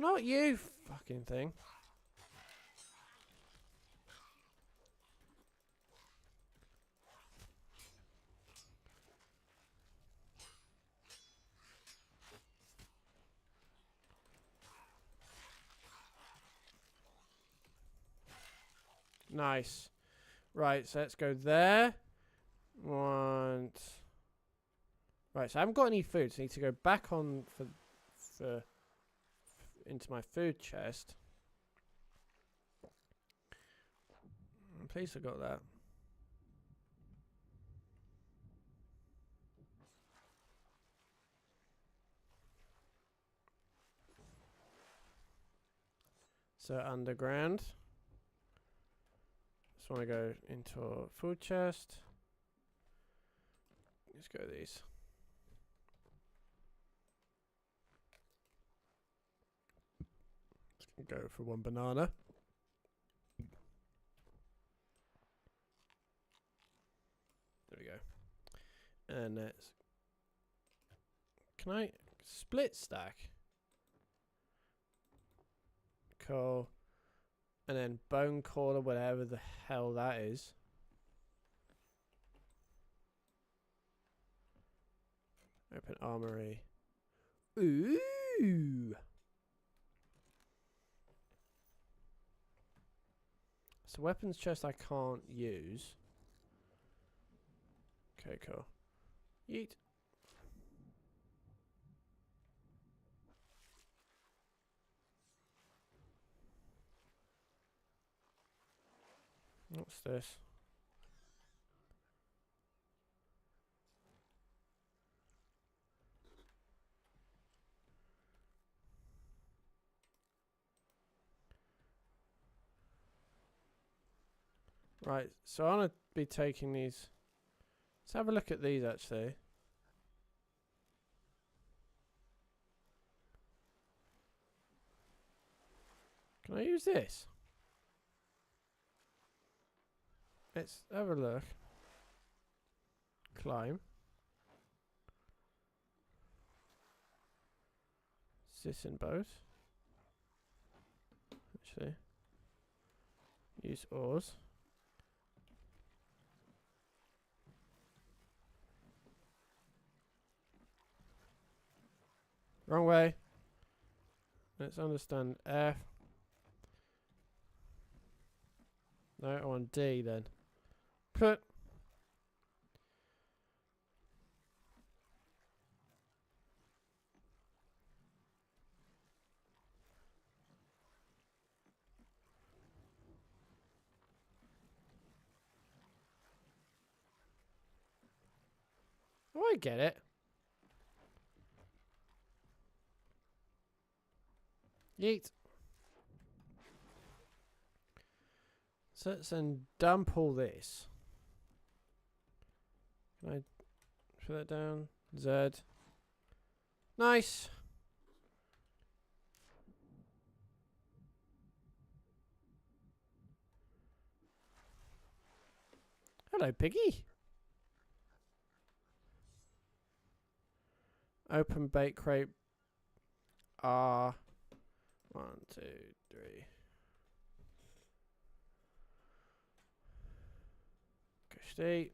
Well, not you, fucking thing. Nice. Right, so let's go there. Want. Right, so I haven't got any food, so I need to go back on for into my food chest. I'm pleased I got that. So underground. Just want to go into a food chest. Let's go these. Go for one banana. There we go. And let's. Can I split stack? Cool. And then bone cord or whatever the hell that is. Open armory. Ooh. So weapons chest I can't use. Okay, cool. Yeet. What's this? Right, so I want to be taking these. Let's have a look at these actually. Can I use this? Let's have a look. Climb. Is this in both? Actually. Use oars. Wrong way. Let's understand F. No, I want D then. Put. Oh, I get it. Yeet. So let's then dump all this. Can I put that down? Z. Nice. Hello, piggy. Open bait crate. R. 1, 2, 3. Gusty.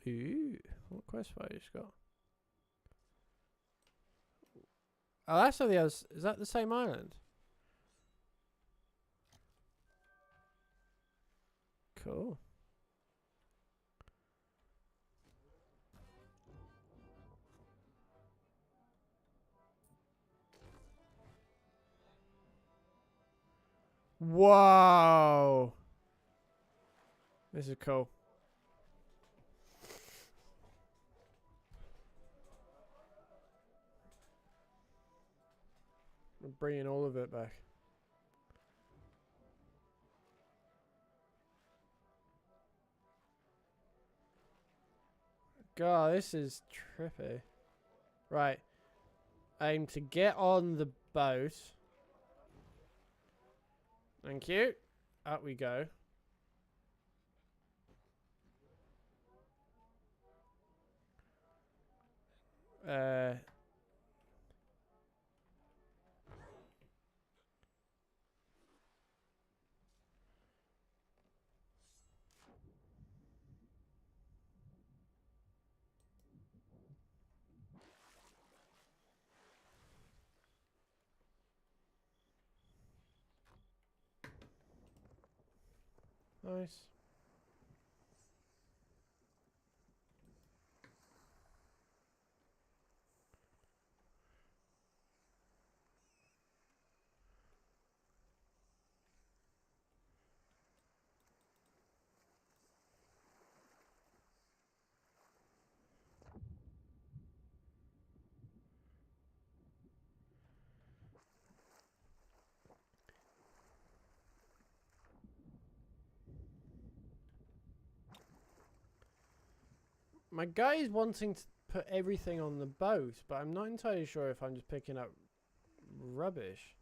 Ooh, what quest file you just got? Oh, that's on the other. Is that the same island? Cool. Whoa. This is cool. I'm bringing all of it back. God, this is trippy. Right. Aim to get on the boat. Thank you. Up we go. Nice. My guy is wanting to put everything on the boat, but I'm not entirely sure if I'm just picking up rubbish.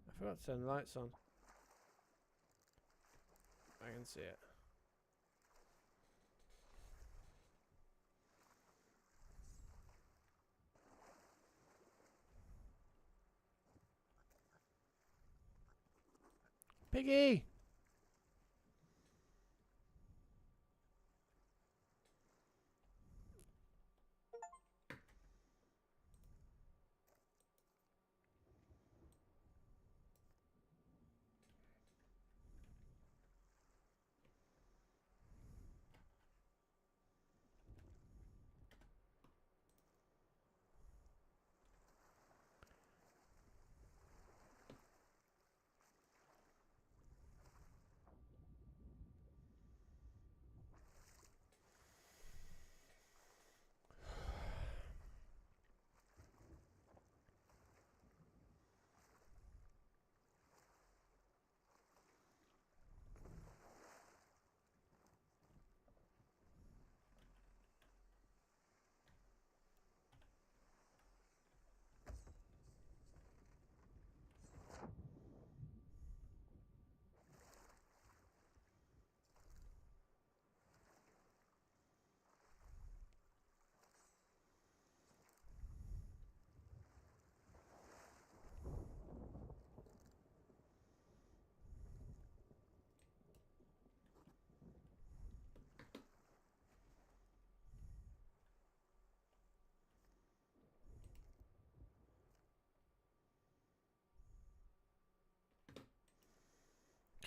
I forgot to turn the lights on. I can see it. Piggy!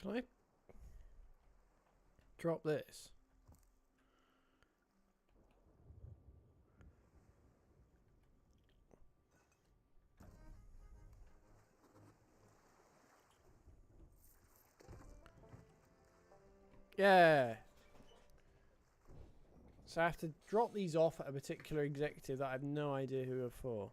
Can I drop this? Yeah. So I have to drop these off at a particular executive that I have no idea who are for.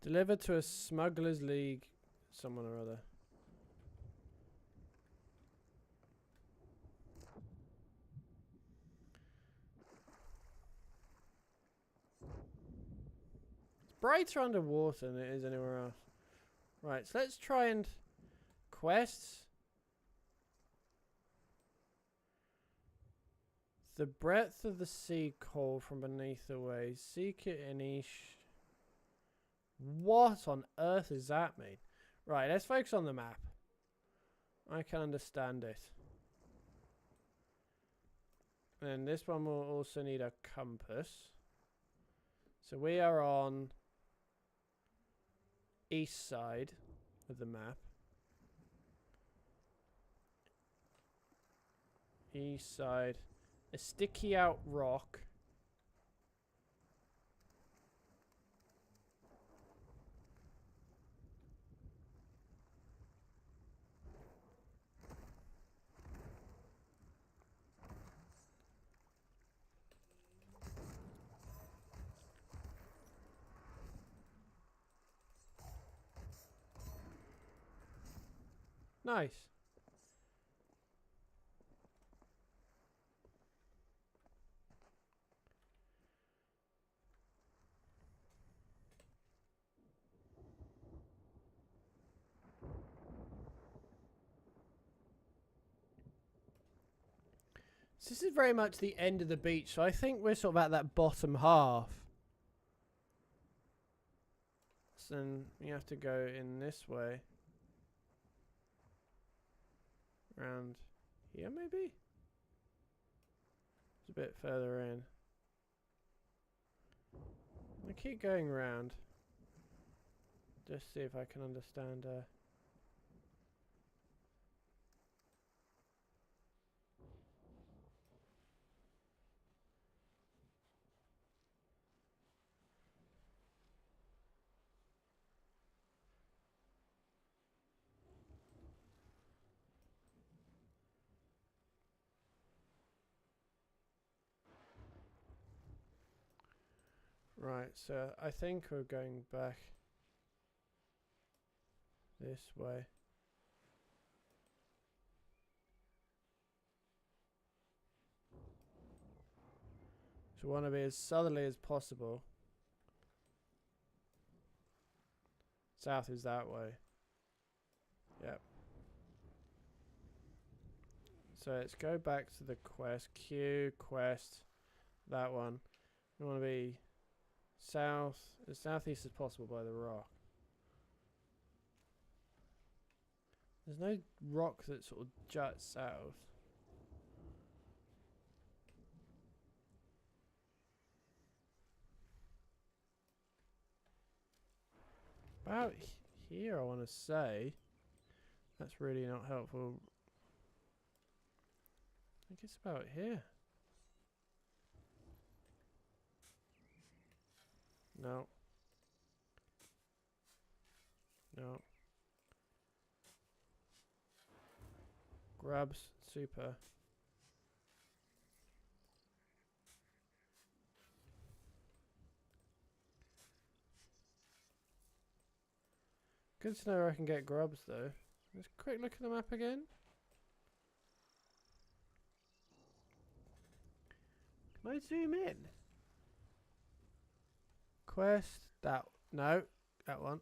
Delivered to a smugglers league, someone or other. It's brighter underwater than it is anywhere else. Right, so let's try and quests. The breadth of the sea cold from beneath the waves. Seek it in each. What on earth does that mean? Right, let's focus on the map. I can understand it. And this one will also need a compass. So we are on east side of the map. East side. A sticky out rock. Nice. So this is very much the end of the beach, so I think we're sort of at that bottom half. So then we have to go in this way. Around here, maybe? It's a bit further in. I keep going round. Just see if I can understand. Right, so I think we're going back this way. So we want to be as southerly as possible. South is that way. Yep. So let's go back to the quest. Q, quest, that one. We want to be south, as southeast as possible by the rock. There's no rock that sort of juts south. About here, I want to say. That's really not helpful. I think it's about here. No. No. Grubs, super. Good to know where I can get grubs though. Let's quick look at the map again. Can I zoom in? Quest, that, no, that one.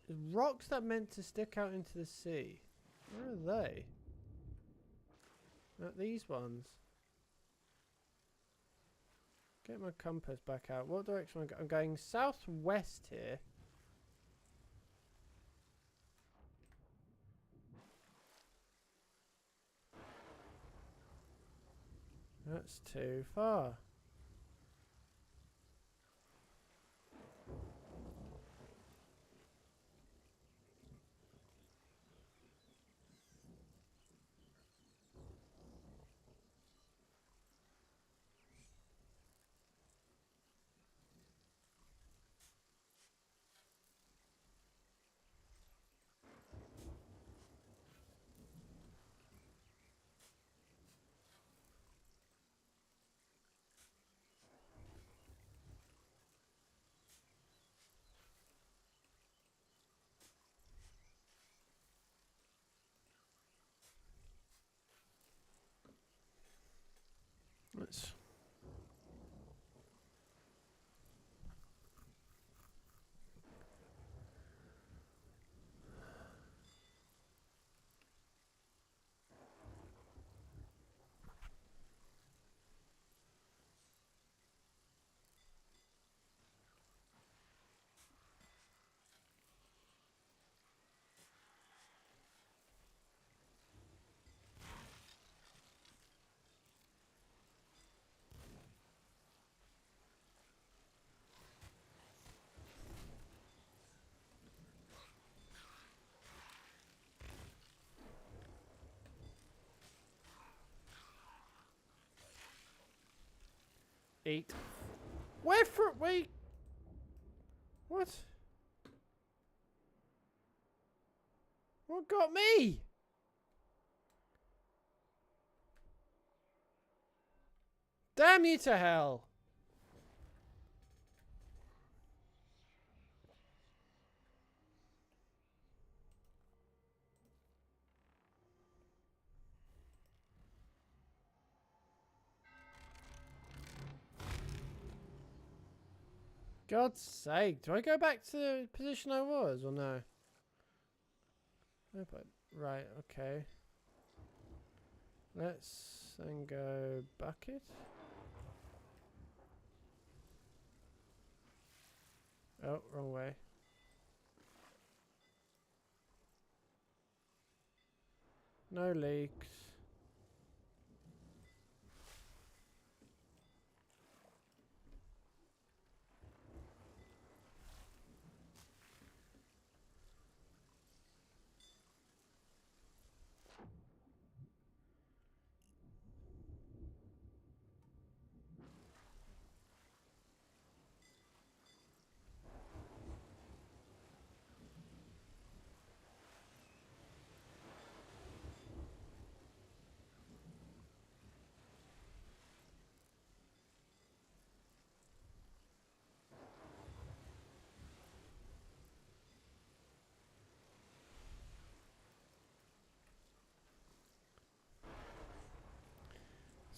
There's rocks that meant to stick out into the sea. Where are they? Not these ones. Get my compass back out. What direction am I going? I'm going southwest here. That's too far. Let's. Eat. Where for? Wait. What? What got me? Damn you to hell. God's sake. Do I go back to the position I was or no? No, but right, okay. Let's then go bucket. Oh, wrong way. No leaks.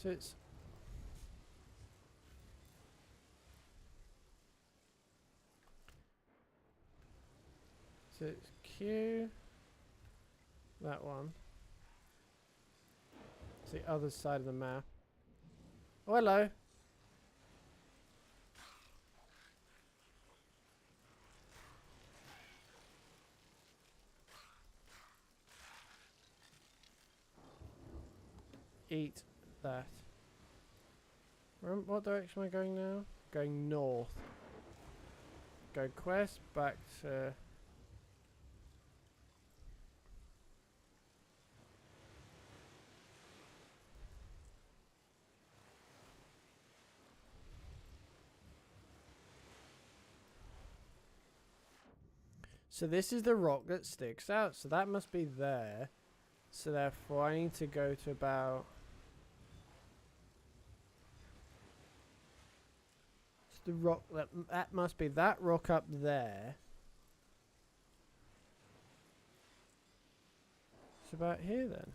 So it's Q, that one. It's the other side of the map. Oh, hello. Eat that. What direction am I going now? Going north. Go quest back to... So this is the rock that sticks out. So that must be there. So therefore I need to go to about... It's the rock that must be that rock up there. It's about here then.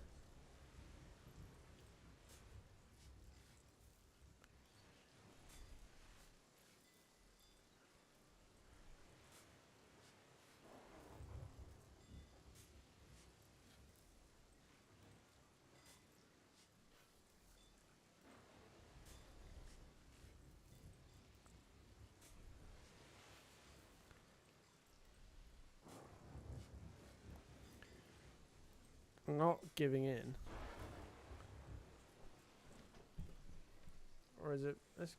I'm not giving in. Or is it... Let's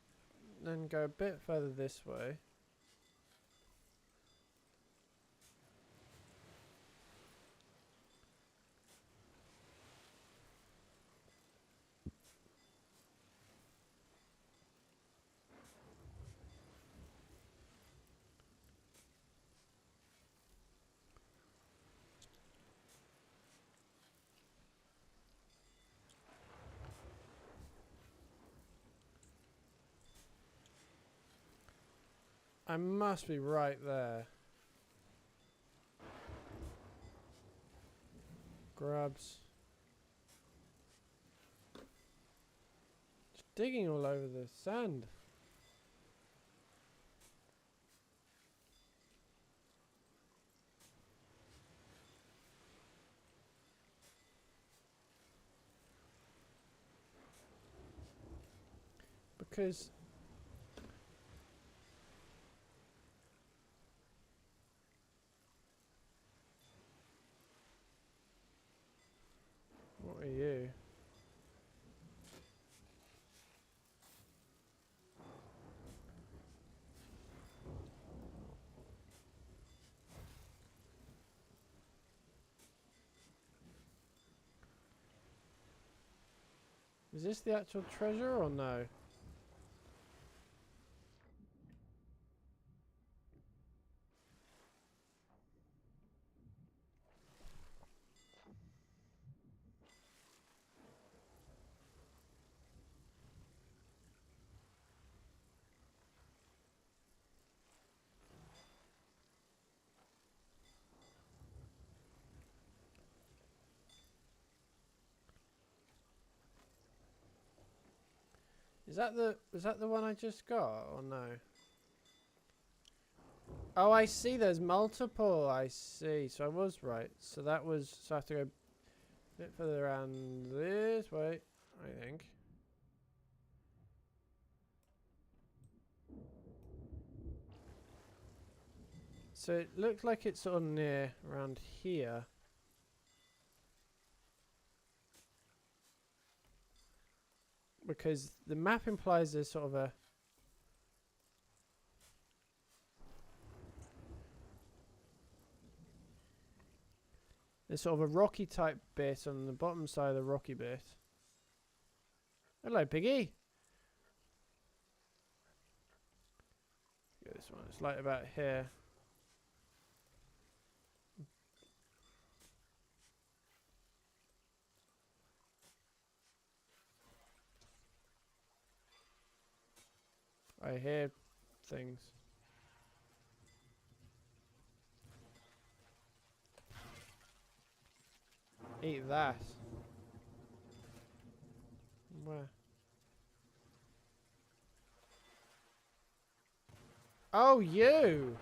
then go a bit further this way. I must be right there. Grubs. Just digging all over the sand. Because... What are you? Is this the actual treasure or no? Is that the one I just got or no? Oh, I see. There's multiple. I see. So I was right. So that was. So I have to go a bit further around this way, I think. So it looks like it's sort of near around here. Because the map implies there's sort of a... There's sort of a rocky type bit on the bottom side of the rocky bit. Hello, piggy. Get this one. It's like about here. I hear things. Eat that. Where? Oh, you!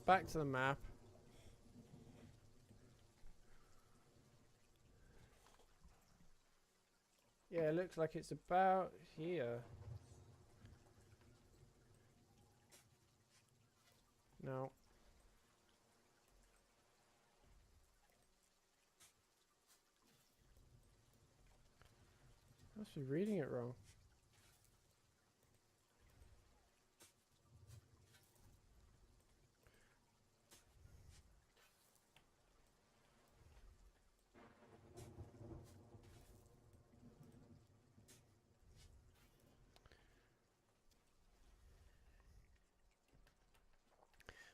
Back to the map. Yeah, it looks like it's about here. No. I must be reading it wrong.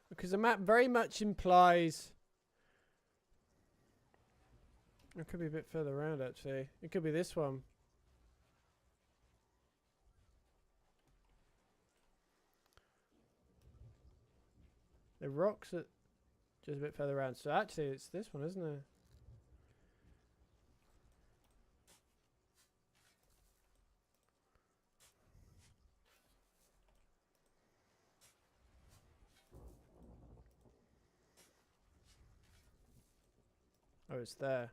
Because the map very much implies... It could be a bit further around, actually. It could be this one. The rocks are just a bit further around. So actually, it's this one, isn't it? Oh, it's there.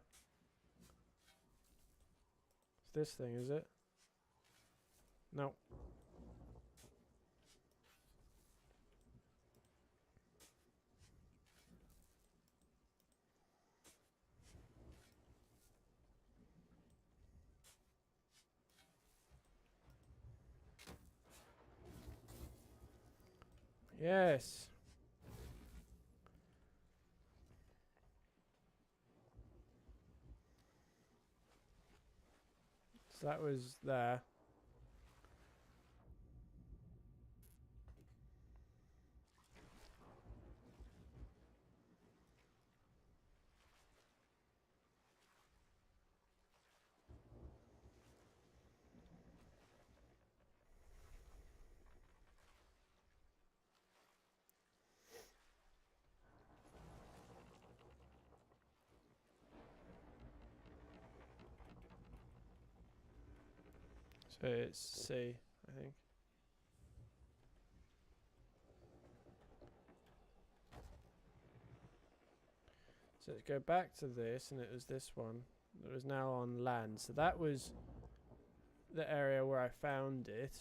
It's this thing, is it? No. Yes. So that was there. So it's C, I think. So let's go back to this, and it was this one. It was now on land. So that was the area where I found it.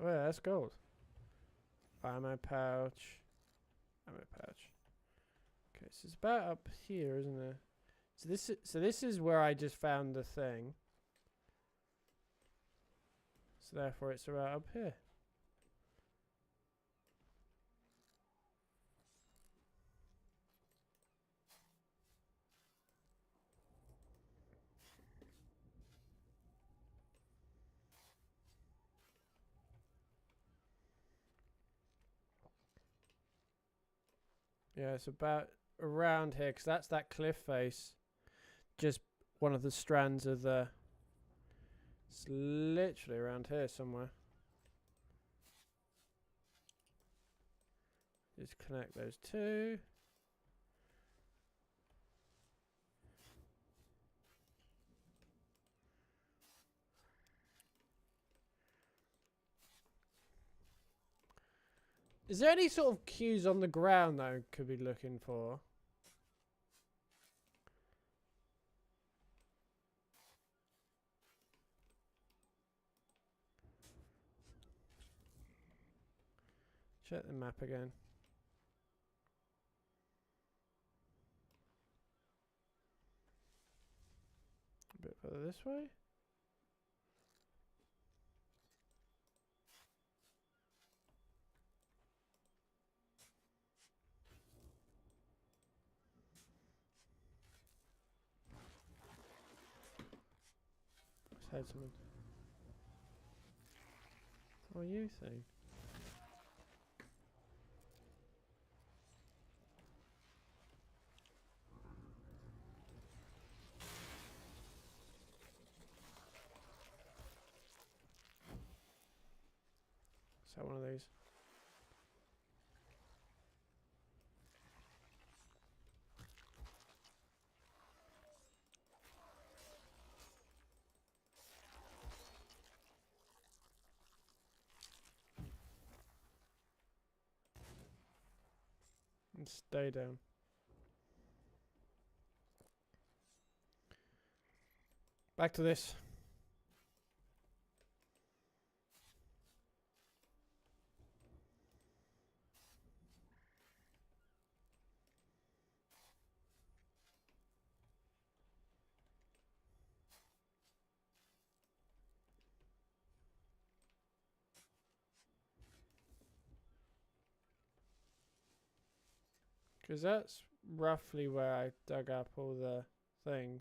Oh yeah, that's gold. Ammo pouch. Ammo pouch. Okay, so it's about up here, isn't it? So this is where I just found the thing. So therefore it's about up here. Yeah, it's about around here, because that's that cliff face. Just one of the strands of the... It's literally around here somewhere. Just connect those two. Is there any sort of cues on the ground that I could be looking for? Check the map again. A bit further this way. Let's head someone. What are you saying? Is that one of these? And stay down. Back to this. Because that's roughly where I dug up all the things.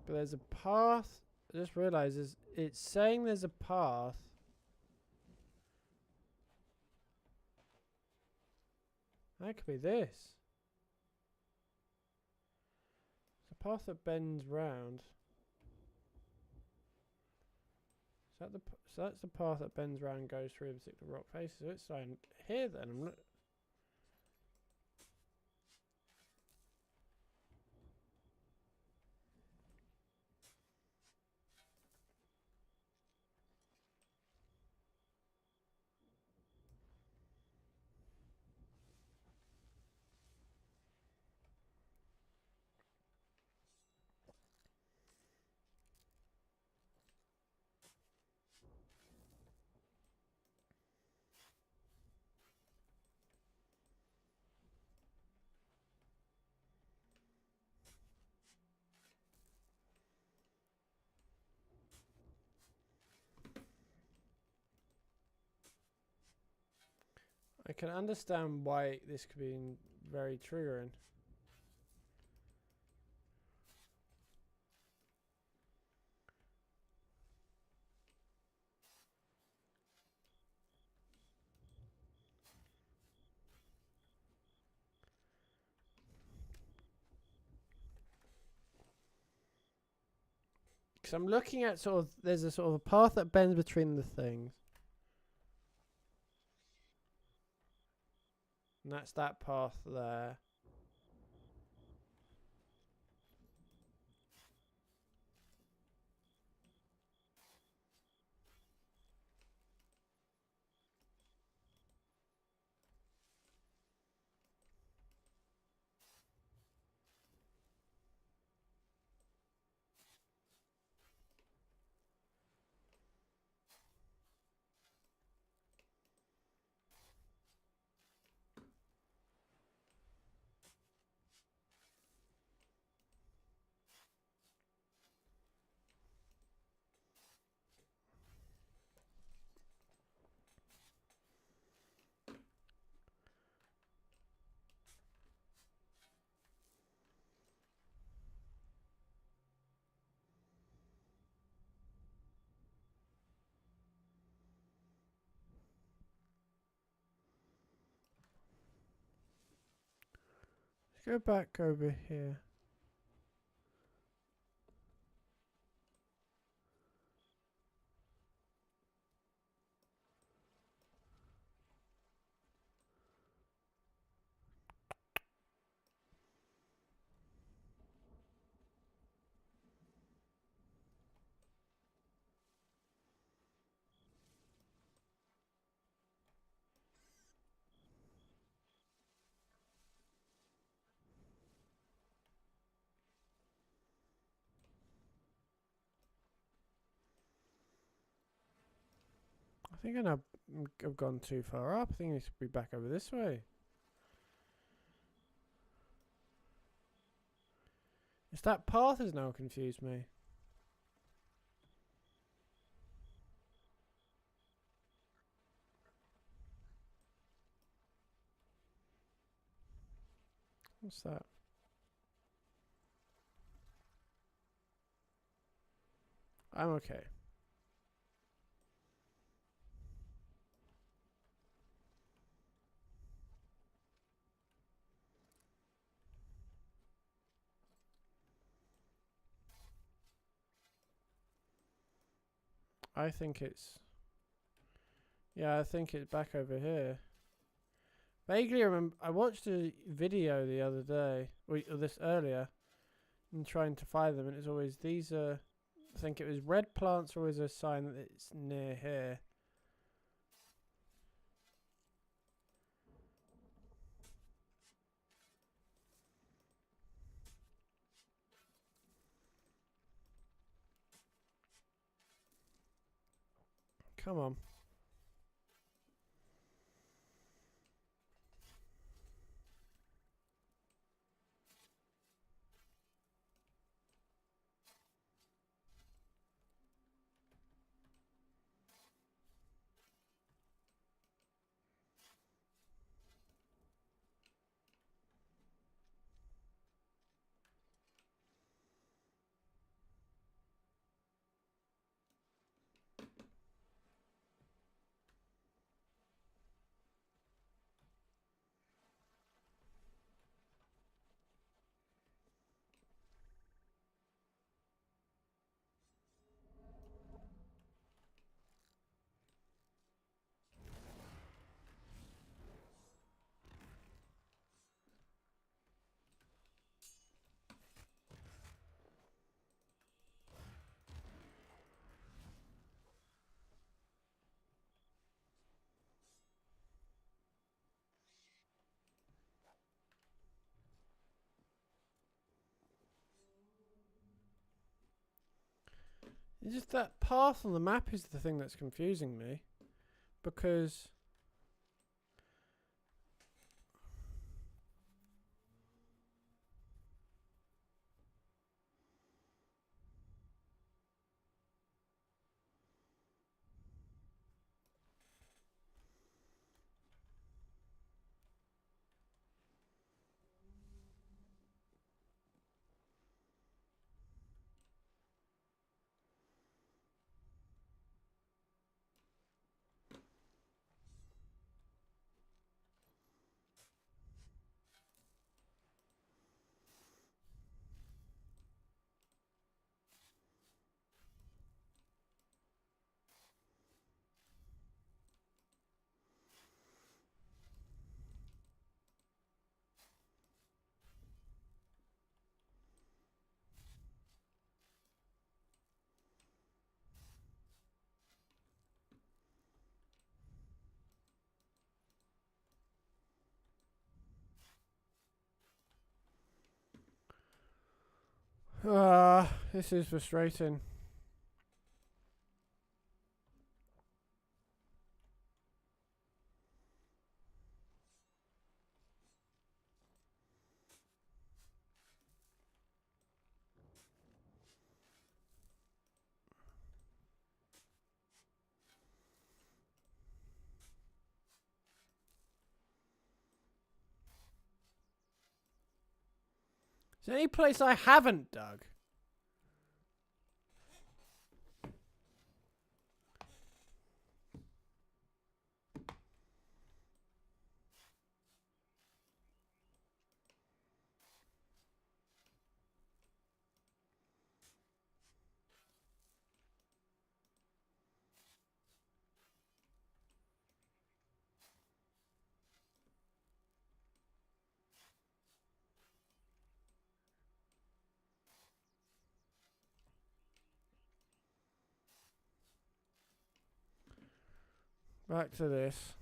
But there's a path. I just realised it's saying there's a path. That could be this. It's a path that bends round. Is that so that's the path that bends round and goes through the particular rock faces. So it's saying here then. I can understand why this could be very triggering. Because I'm looking at there's a sort of a path that bends between the things. And that's that path there. go back over here. I think I've gone too far up. I think it should be back over this way. It's that path has now confused me. What's that? I'm okay. I think it's... Yeah, I think it's back over here. Vaguely remember... I watched a video the other day, or this earlier, and trying to find them, and it's always... These are... I think it was red plants are always a sign that it's near here. Come on. It's just that path on the map is the thing that's confusing me. Because... this is frustrating. Is there any place I haven't dug? Back to this.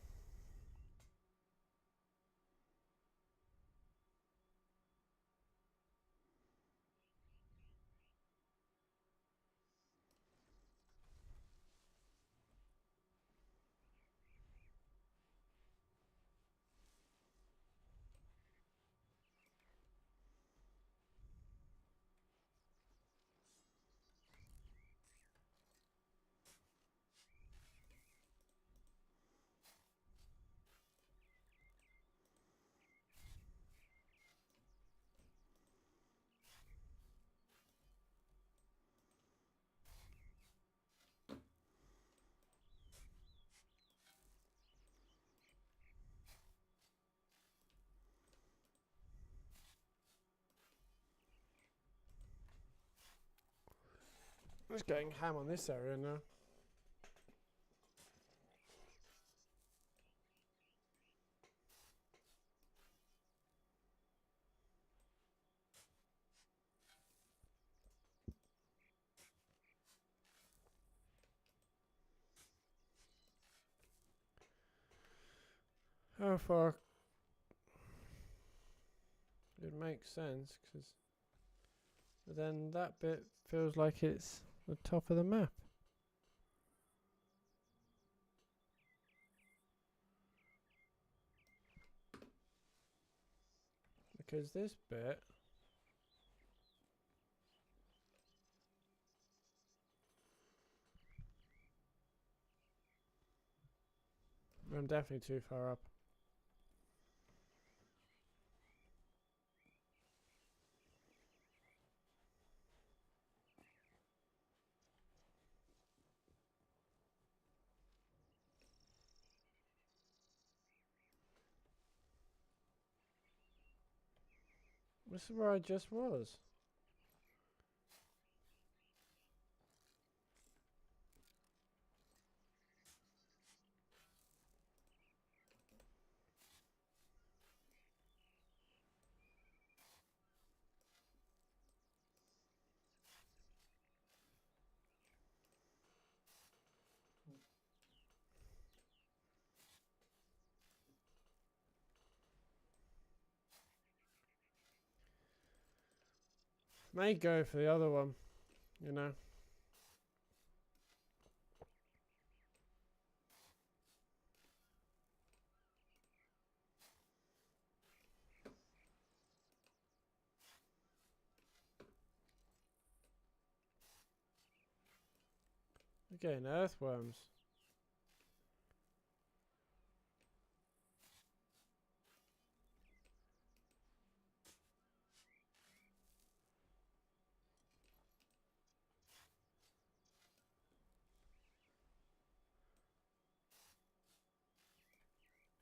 I'm just going ham on this area now. How far? It makes sense, because then that bit feels like it's the top of the map. Because this bit... I'm definitely too far up. This is where I just was. May go for the other one, you know. Again, earthworms.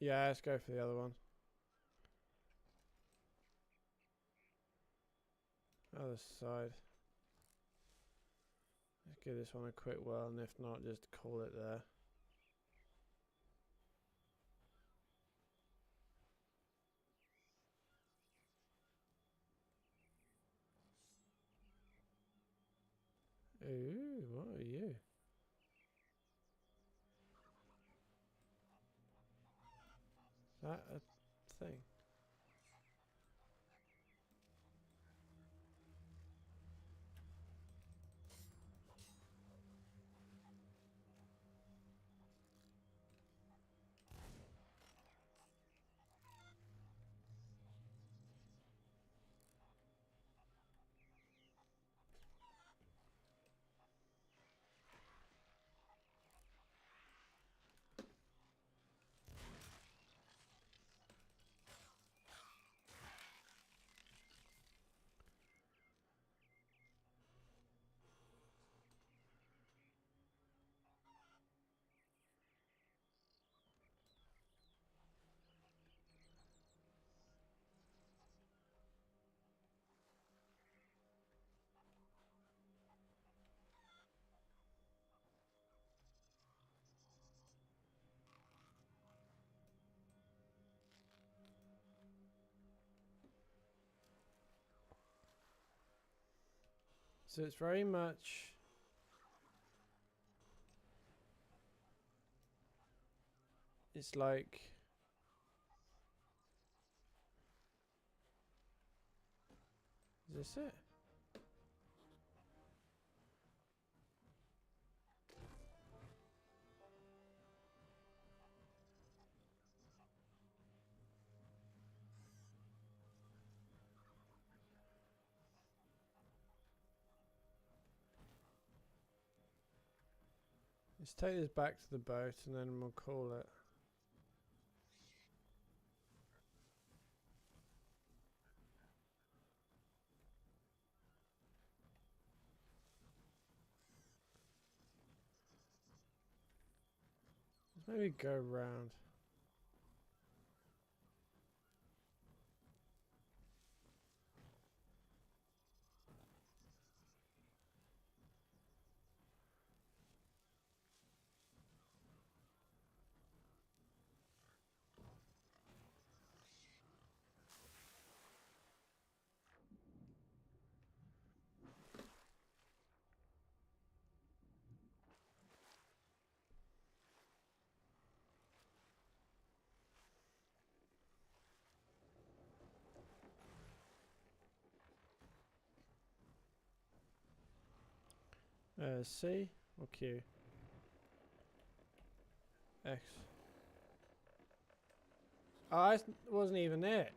Yeah, let's go for the other one. Other side. Let's give this one a quick whirl, and if not, just call it there. Ooh, what are you? Is that a thing? So it's very much... It's like... Is this it? Let's take this back to the boat and then we'll call it. Let's maybe go round. C or Q? X. Oh, that wasn't even it.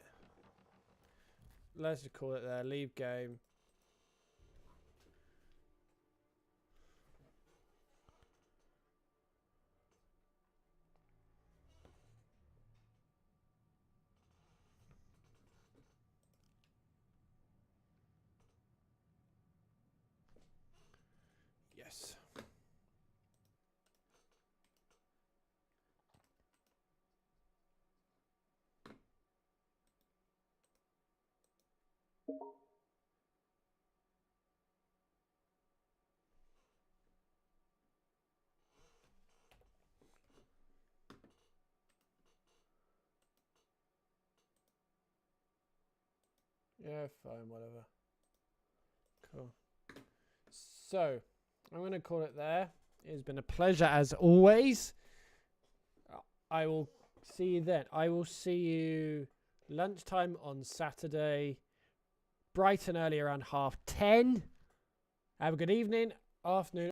Let's just call it there. Leave game. Yes. Yeah, fine, whatever. Cool. So, I'm going to call it there. It has been a pleasure as always. I will see you then. I will see you lunchtime on Saturday, bright and early around 10:30. Have a good evening, afternoon.